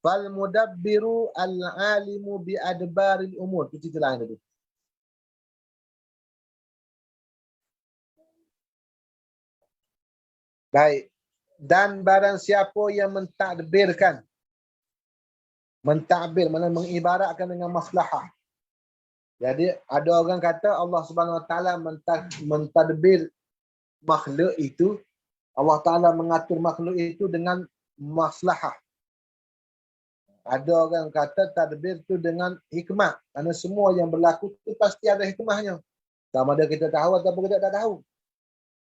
S1: Fal mudabbiru al-alimu bi adbaril umur. Itu lain tadi. Baik. Dan barang siapa yang mentadbirkan, mentadbir mana mengibaratkan dengan maslahah. Jadi ada orang kata Allah Subhanahu Wa Taala mentadbir makhluk itu, Allah Ta'ala mengatur makhluk itu dengan maslahah. Ada orang kata tadbir itu dengan hikmah. Kerana semua yang berlaku itu pasti ada hikmahnya. Sama ada kita tahu atau kita tak tahu.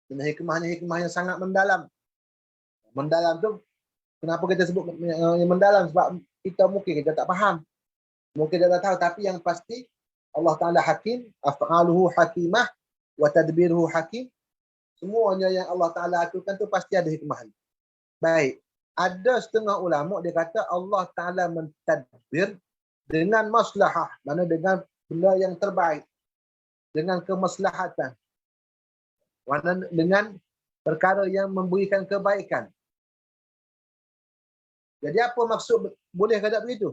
S1: Dan hikmahnya sangat mendalam. Mendalam tu, kenapa kita sebut yang mendalam? Sebab kita mungkin kita tak faham. Mungkin kita tak tahu. Tapi yang pasti Allah Ta'ala hakim. Af'aluhu hakimah. Wa tadbiruhu hakim. Semuanya yang Allah Ta'ala aturkan tu pasti ada hikmahnya. Baik. Ada setengah ulama dia kata Allah Ta'ala mentadbir dengan maslahah. Mana dengan benda yang terbaik. Dengan kemaslahatan. Mana dengan perkara yang memberikan kebaikan. Jadi apa maksud boleh kata begitu?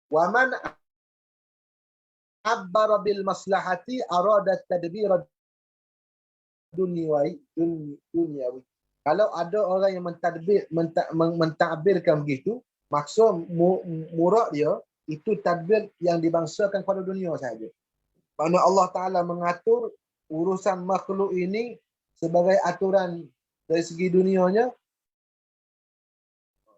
S1: Wa man abbara bil maslahati arada tadbir duniawi. Kalau ada orang yang mentadbirkan begitu, maksud murad dia itu tadbir yang dibangsakan pada dunia saja. Kerana Allah Ta'ala mengatur urusan makhluk ini sebagai aturan dari segi dunianya.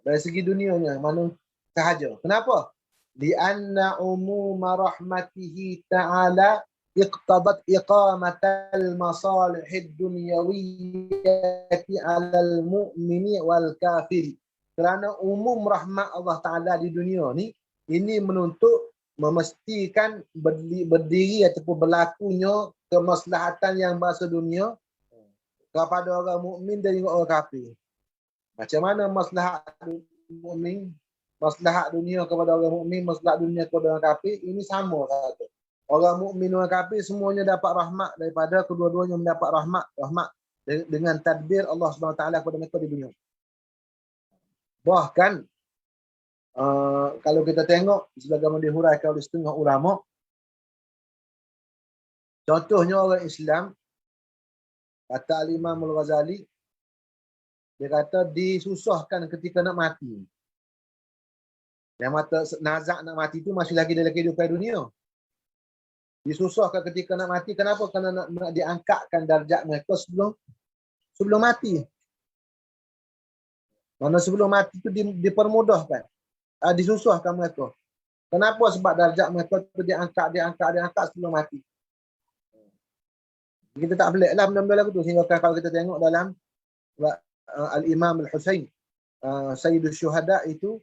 S1: Dari segi dunianya, mana sahaja. Kenapa? Lianna umuma rahmatihi ta'ala iqtadat iqamatal masalihid dunyawiyyati alal mu'mini wal kafiri. Kerana umum rahmat Allah Ta'ala di dunia ni, ini menuntut memastikan berdiri ataupun berlakunya kemaslahatan yang bahasa dunia kepada orang mukmin dan juga orang kafir. Macam mana maslahat mukmin, maslahat dunia kepada orang mukmin, maslahat dunia kepada orang kafir, ini sama kata. Orang mukmin dan orang kafir semuanya dapat rahmat daripada kedua-duanya mendapat rahmat dengan tadbir Allah Subhanahu Wa Taala kepada mereka di dunia. Bahkan kalau kita tengok sebagaimana dihuraikan oleh setengah ulama, contohnya orang Islam, kata Al-Imam Al-Ghazali, dia kata disusahkan ketika nak mati. Yang mata nazak nak mati itu masih lagi dalam kehidupan dunia. Disusahkan ketika nak mati. Kenapa? Kerana nak diangkatkan darjat mereka sebelum mati. Mana sebelum mati itu dipermudahkan. Disusahkan mereka. Kenapa? Sebab darjat mereka itu diangkat sebelum mati. Kita tak pelik lah benda-benda lagu tu. Sehingga kalau kita tengok dalam Al-Imam Al-Husain, Sayyidul Syuhada itu,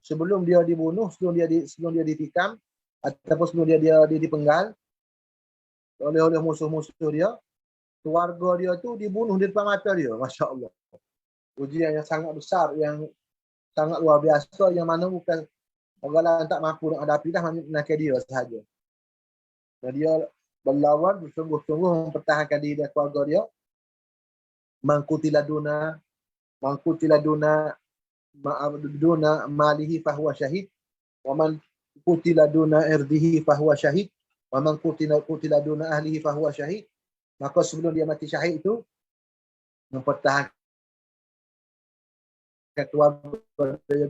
S1: sebelum dia dibunuh, sebelum dia ditikam, ataupun sebelum dia dipenggal oleh musuh-musuh dia, keluarga dia tu dibunuh di depan mata dia. Masya Allah. Ujian yang sangat besar, yang sangat luar biasa, yang mana bukan orang lain tak mampu nak hadapi dah, nak dia sahaja. Dan dia berlawan, bersungguh-sungguh mempertahankan diri dan keluarga dia. Mangkutila duna malihi fahuwa syahid, wa man kutila duna irdihi fahuwa syahid, wa man kutila duna ahlihi fahuwa syahid. Maka sebelum dia mati syahid itu, mempertahankan keluarga dia,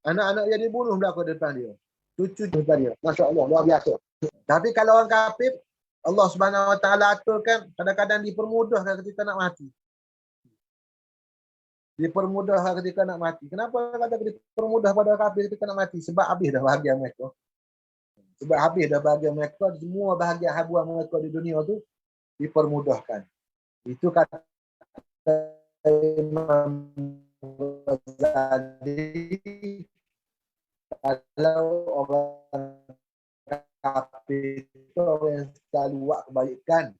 S1: anak-anak dia dibunuh belakang depan dia, cucu depan dia. Masya Allah, luar biasa. Tapi kalau orang kafir, Allah Subhanahu Wa Taala aturkan kadang-kadang dipermudahkan ketika nak mati. Dipermudahkan ketika nak mati. Kenapa kata dipermudah pada kafir ketika nak mati? Sebab habis dah bahagia mereka. Sebab habis dah bahagia mereka, semua bahagia habuan mereka di dunia tu dipermudahkan. Itu kata Imam Ghazali, kalau orang kafir itu orang yang selalu buat kebaikan.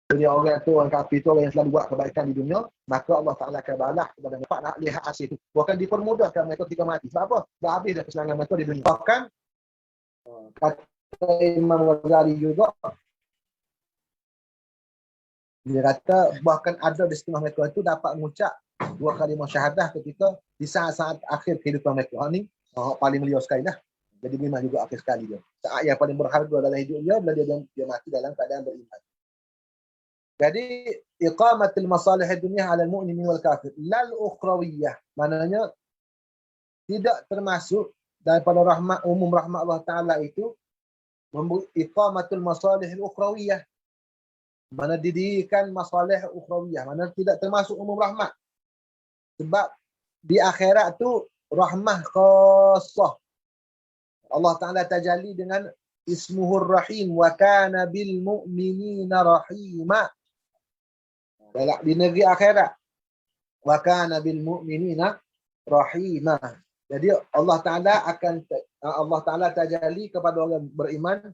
S1: Jadi orang kafir itu orang yang selalu buat kebaikan di dunia, maka Allah Ta'ala akan balas kepada mereka. Nak lihat hasil itu. Bukan dipermudahkan mereka ketika mati. Sebab apa? Dah habis dah kesenangan mereka di dunia. Bahkan kata Imam Ghazali juga, dia kata bahkan ada di setengah mereka itu dapat mengucap 2 kalimah syahadah ketika di saat-saat akhir kehidupan mereka. Ini paling mulia sekali dah. Jadi memang juga akhir sekali dia. Saat yang paling berharga dalam hidup dia bila dia mati dalam keadaan beriman. Jadi iqamatul masalih dunia ala al-mu'min wal kafir lal ukhrawiyah. Maknanya tidak termasuk daripada rahmat umum rahmat Allah Ta'ala itu iqamatul masalih al-ukhrawiyah. Mana didirikan masalih ukhrawiyah. Mana tidak termasuk umum rahmat. Sebab di akhirat tu rahmah khassah. Allah Ta'ala tajalli dengan ismuhur rahim wa kana bil mu'minina rahima. Di negeri akhirat. Wa kana bil mu'minina rahima. Jadi Allah Ta'ala tajalli kepada orang beriman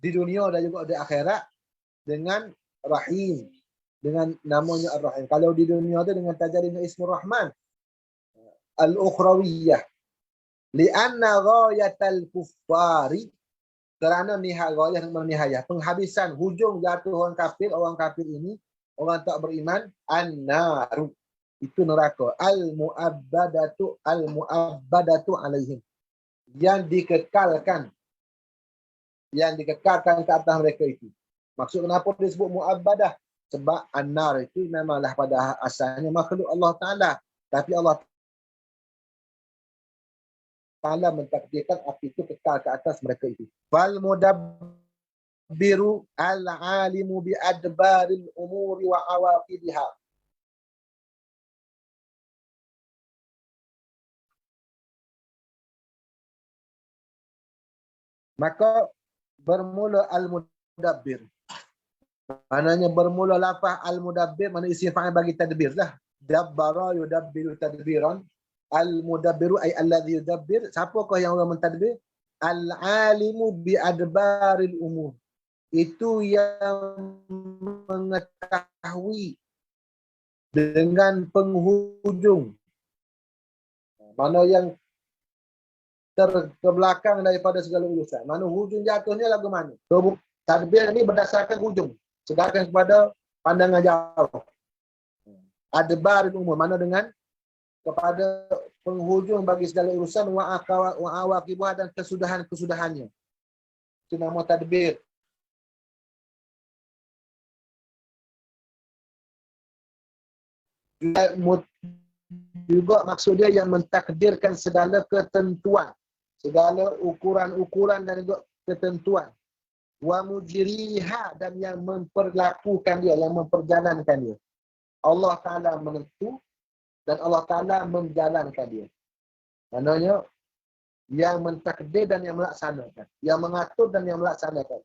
S1: di dunia dan juga di akhirat dengan rahim, dengan namanya Ar-Rahim. Kalau di dunia tu dengan tajalli dengan ismur Rahman al-ukhrawiyah. Lianna ghayatal kuffari, kerana nihayah, penghabisan, hujung jatuh orang kafir ini, orang tak beriman, an-naru, itu neraka, al-mu'abbadatu alaihim, yang dikekalkan ke atas mereka itu. Maksud kenapa disebut mu'abbadah? Sebab an-nar itu memanglah pada asalnya makhluk Allah Ta'ala, tapi Allah Ta'ala mentakdirkan api itu kekal ke atas mereka itu. Fal mudabbiru al-alimu bi adbaril umuri wa awaqibiha. Maka bermula al-mudabbir. Maknanya bermula lafaz al-mudabbir, mana isim fa'il bagi tadbir lah. Dabbara yudabbiru tadbiran. Al-mudabbiru ay alladhi yudabbir. Siapakah yang orang mentadbir? Al-alimu bi adbaril umur. Itu yang mengetahui dengan penghujung. Mana yang terbelakang daripada segala urusan. Mana hujung jatuhnya lagu mana? So, tadbir ini berdasarkan hujung. Sedangkan kepada pandangan jauh. Adbaril umur. Mana dengan kepada penghujung bagi segala urusan wa awaqibah dan kesudahannya. Itu nama tadbir. Juga maksud dia yang mentakdirkan segala ketentuan, segala ukuran-ukuran dan juga ketentuan. Wa mujriha, dan yang memperlakukan dia, yang memperjalankan dia. Allah Ta'ala menentu dan Allah Ta'ala menjalankan dia. Maknanya yang mentakdir dan yang melaksanakan, yang mengatur dan yang melaksanakan.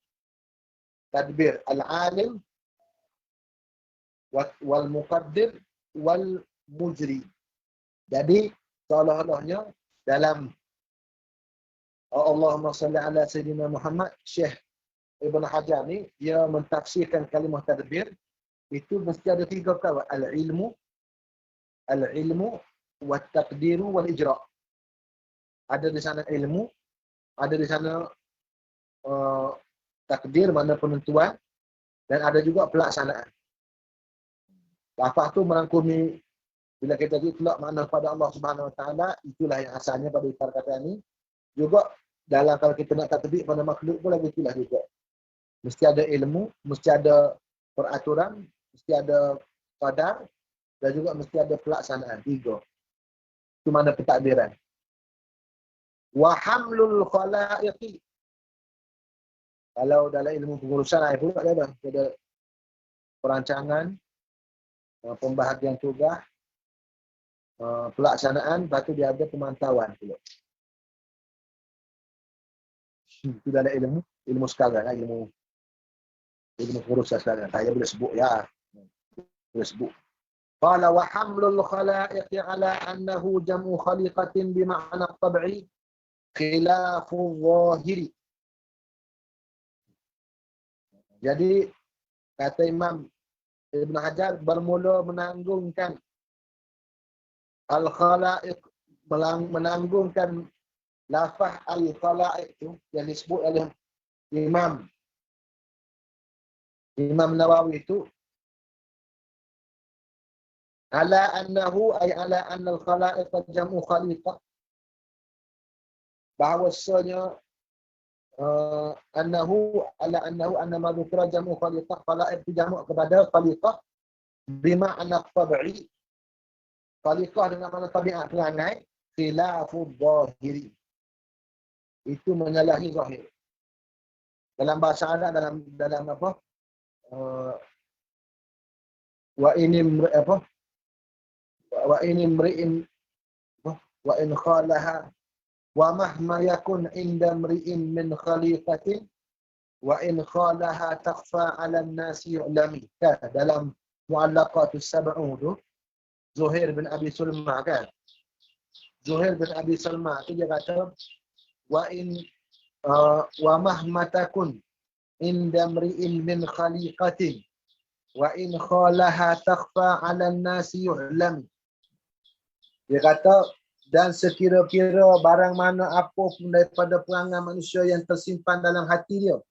S1: Tadbir al-alim wal muqaddir wal mujri. Jadi seolah-olahnya dalam Allahumma salli ala Sayyidina Muhammad, Syekh Ibn Hajar ni dia mentafsirkan kalimah tadbir itu mesti ada 3 perkara: al-ilmu wa taqdiru wal ijra. Ada di sana ilmu, ada di sana takdir, mana penentuan, dan ada juga pelaksanaan. Lafaz tu merangkumi, bila kita itlaq makna pada Allah Subhanahu Wa Taala, itulah yang asalnya pada perkataan ini. Juga dalam kalau kita nak tatbik pada makhluk pun lagi itulah juga. Mesti ada ilmu, mesti ada peraturan, mesti ada qadar, dan juga mesti ada pelaksanaan. 3. Itu mana pentadbiran. Wa hamlul khalaiqi. Kalau dalam ilmu pengurusan pula ada perancangan, pembahagian tugas, pelaksanaan, lepas tu dia ada pemantauan pula. Itu dalam ilmu sekarang, ilmu pengurusan sekarang. Saya boleh sebut ya. Boleh sebut. Qala wa hamlul khalaiqi ala annahu jam'u khaliqatin bima'na tab'i khilafu zahiri. Jadi kata Imam Ibn Hajar, bermula menanggungkan al-khalaiq, menanggungkan lafaz al-khalaiq itu yang disebut oleh Imam Nawawi itu, ala annahu ay ala anna al-khalaiq jam'u khaliqah, bahawasanya annahu anna ma dzukira jam'u khaliqah, khalaiq itu jamak kepada khaliqah bima'na tab'i, khaliqah dengan makna tabiat perangai, khilafu zahiri. itu menyalahi zahir. Dalam bahasa Arab, dalam apa? Wa ini apa? Wa ini mri'in wa in khalaha wa mahma yakun inda mri'in min khaliqatin wa in khalaha takhfa 'ala an-nasi yu'lami. Dalam Mu'allaqatus Sab'u tu Zuhair bin Abi Sulma kan. Zuhair bin Abi Sulma tu dia kata wa mahma takun inda mri'in min khaliqatin wa in khalaha takhfa 'ala an-nasi yu'lami. Dia kata, dan sekira-kira barang mana apa pun daripada perangai manusia yang tersimpan dalam hati dia,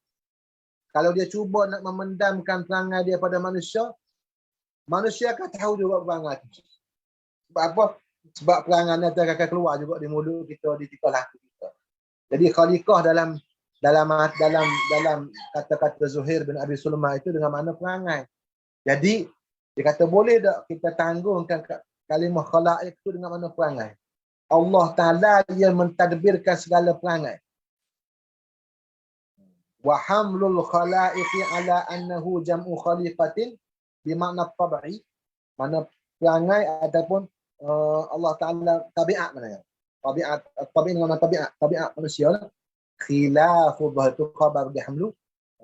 S1: kalau dia cuba nak memendamkan perangai dia pada manusia, manusia akan tahu juga perangai itu. Sebab apa? Sebab perangai itu akan keluar juga di mulut kita, di tingkah laku kita. Jadi khaliqah dalam kata-kata Zuhair bin Abi Sulma itu dengan makna perangai. Jadi dia kata boleh tak kita tanggungkan kalimah khalaiq itu dengan makna perangai. Allah Ta'ala yang mentadbirkan segala perangai. Wa hamlul khalaiqi ala annahu jam'u khaliqatin bermakna tab'i, mana perangai ataupun Allah Ta'ala tabiat maknanya. Tabiat dengan tabiat manusia lah. Khilafu dhatu khabar bihamlu,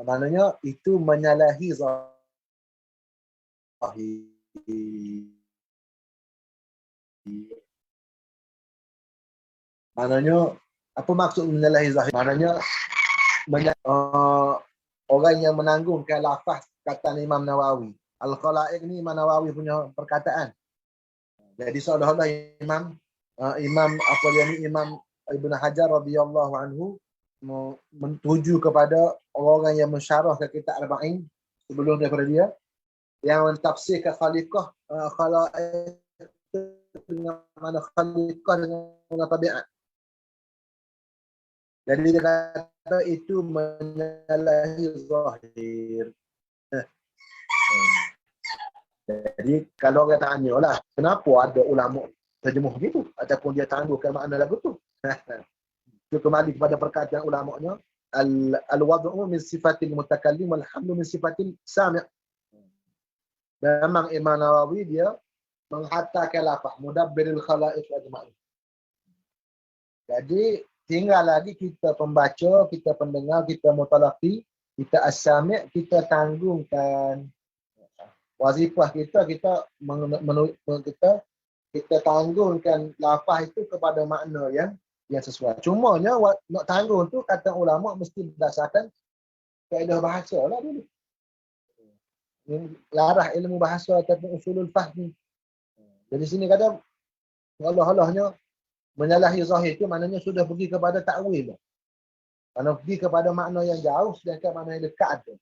S1: maknanya itu menyalahi zahir. Maknanya apa maksud menyalahi zahir? Maknanya orang yang menanggungkan lafaz kata Imam Nawawi. Al-Khalaiq ni Imam Nawawi punya perkataan. Jadi seolah-olah Imam Ibn Hajar radhiyallahu anhu mentuju kepada orang yang mensyarah ke kitab Arba'in sebelum daripada dia, yang mentafsirkan khaliqah khalaiq dengan mana khaliqah dengan tabiat. Jadi dia kata itu menyalahi zahir. Jadi kalau orang tanya lah, kenapa ada ulama terjemuh begitu? Ataupun dia tangguhkan makna lagu tu? Itu kembali kepada perkataan ulama'nya, al-wad'u min sifatil mutakallim wal hamlu min sifatil sami'. Memang Imam Nawawi dia menghantarkan lafaz mudabbiril khalaiq ajma'in. Jadi tinggal lagi kita pembaca, kita pendengar, kita mutalaqi, kita as-sami', kita tanggungkan wazifah kita tanggungkan lafaz itu kepada makna yang sesuai. Cumanya nak tanggung tu kata ulama mesti berdasarkan kaedah bahasa lah dulu. Larah ilmu bahasa ataupun usulul fahmi. Jadi sini kata Allah-Allahnya menyalahi zahir itu maknanya sudah pergi kepada takwil. Kalau pergi kepada makna yang jauh sedangkan makna yang dekat tu.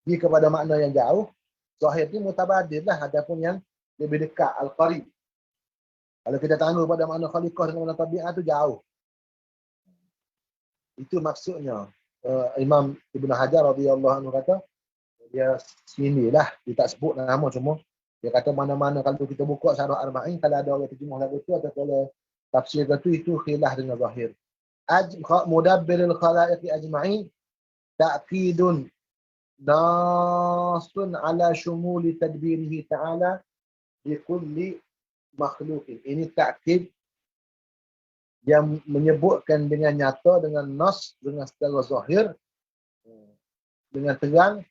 S1: Pergi kepada makna yang jauh, zahir itu mutabadir lah ataupun yang lebih dekat, al-qarib. Kalau kita tangguh pada makna khaliqah dengan makna tabiat itu jauh. Itu maksudnya. Imam Ibn Hajar radhiyallahu anhu kata, dia sinilah, dia tak sebut nama cuma dia kata mana-mana kalau kita buka syarah Arba'in, kalau ada orang terjemah lagu tu atau kalau tafsir itu khilaf dengan zahir. Mudabbiril khalaiq ajma'in ta'kidun nasun ala shumuli tadbirihi ta'ala bi kulli makhluqin. Ini ta'kid yang menyebutkan dengan nyata, dengan nas, dengan secara zahir, dengan terang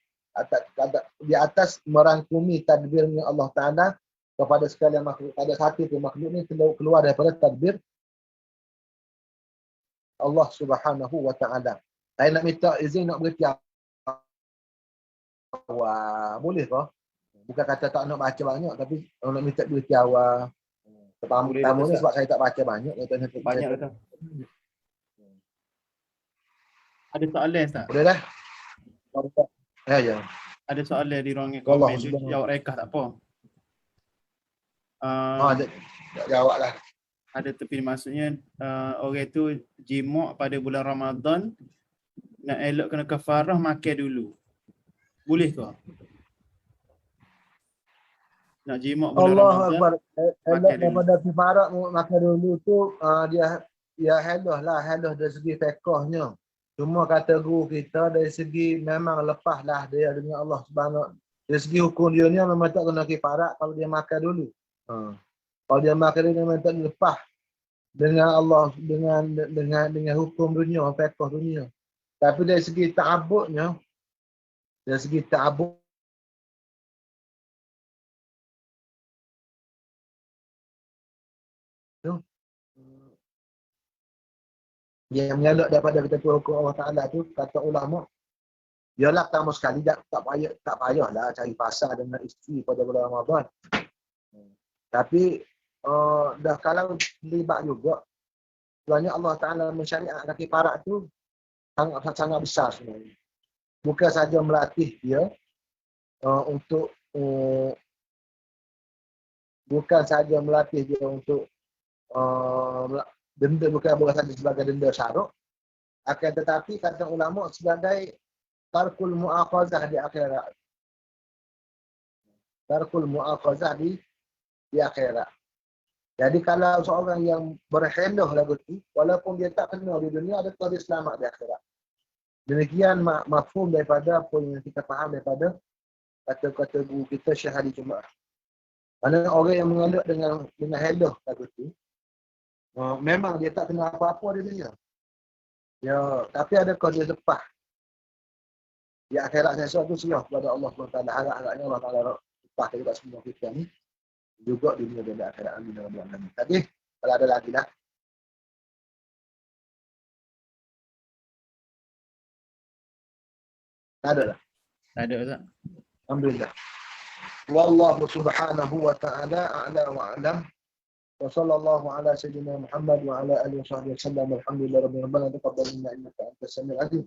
S1: di atas merangkumi tadbirnya Allah Ta'ala kepada sekalian makhluk. Pada satu tu makhluk ni keluar daripada tadbir Allah Subhanahu wa Ta'ala. Saya nak minta izin nak beritahu. Boleh ke? Bukan kata tak nak baca banyak, tapi nak minta beritahu. Pertama ni sebab saya tak baca banyak.
S3: Banyak kata. Ada soalan Ustaz?
S1: Boleh dah? Ya.
S3: Ada soalan di ruangan komen tu, jawab rekah tak apa.
S1: Jawab lah.
S3: Ada tepi maksudnya orang tu jimak pada bulan Ramadan, nak elok kena kafarah makan dulu. Boleh ke? Nak jimak bulan
S1: Allah
S3: Ramadan.
S1: Akbar. Elok daripada kafarah makan dulu tu dia ya haluh lah, haluh dari segi fiqhnya. Cuma kata guru kita dari segi memang lepaslah dia dengan Allah Subhanahu. Dari segi hukum dia ni memang tak kena kifarat kalau dia makan dulu. Kalau dia makan dulu memang tak lepas dengan Allah, dengan hukum dunia, fiqh dunia. Tapi dari segi ta'abudnya, dari segi ta'abud tu, yang mengelak daripada ketentuan hukum Allah Ta'ala tu, kata ulama, ialah pertama sekali tak payahlah cari pasal dengan isteri pada bulan Ramadan. Tapi dah kalau terlibat juga, sebenarnya Allah Ta'ala mensyariatkan kifarat tu sangat besar sebenarnya. Bukan saja melatih dia untuk bukan saja melatih dia untuk denda, bukan saja sebagai denda syarak, akan tetapi kata ulama sebagai tarkul mu'akhazah di akhirat. Tarkul mu'akhazah di akhirat. Jadi kalau seorang yang berhelah lagu tu, walaupun dia tak kena di dunia, ada dia selamat di akhirat. Demikian mafhum daripada apa yang kita faham daripada kata-kata guru kita Syekh Hadi Jumaah. Kerana orang yang mengelak dengan helah lagu tu, memang dia tak kena apa-apa di dunia. Ya, tapi adakah dia lepas di akhirat sesuatu serah kepada Allah SWT. Harap-harapnya Allah Ta'ala lepas kepada semua kita ni juga di dunia dan akhirat. Amin. Tadi kalau ada lagi lah. Tak ada lah.
S3: Tak ada Ustaz.
S1: Alhamdulillah. Wallahu subhanahu wa ta'ala a'la wa a'lam. Wa sallallahu ala sayyidina Muhammad wa ala alihi wa sahbihi wa sallam. Alhamdulillah rabbil alamin. Taqabbal minna innaka antas samiul alim.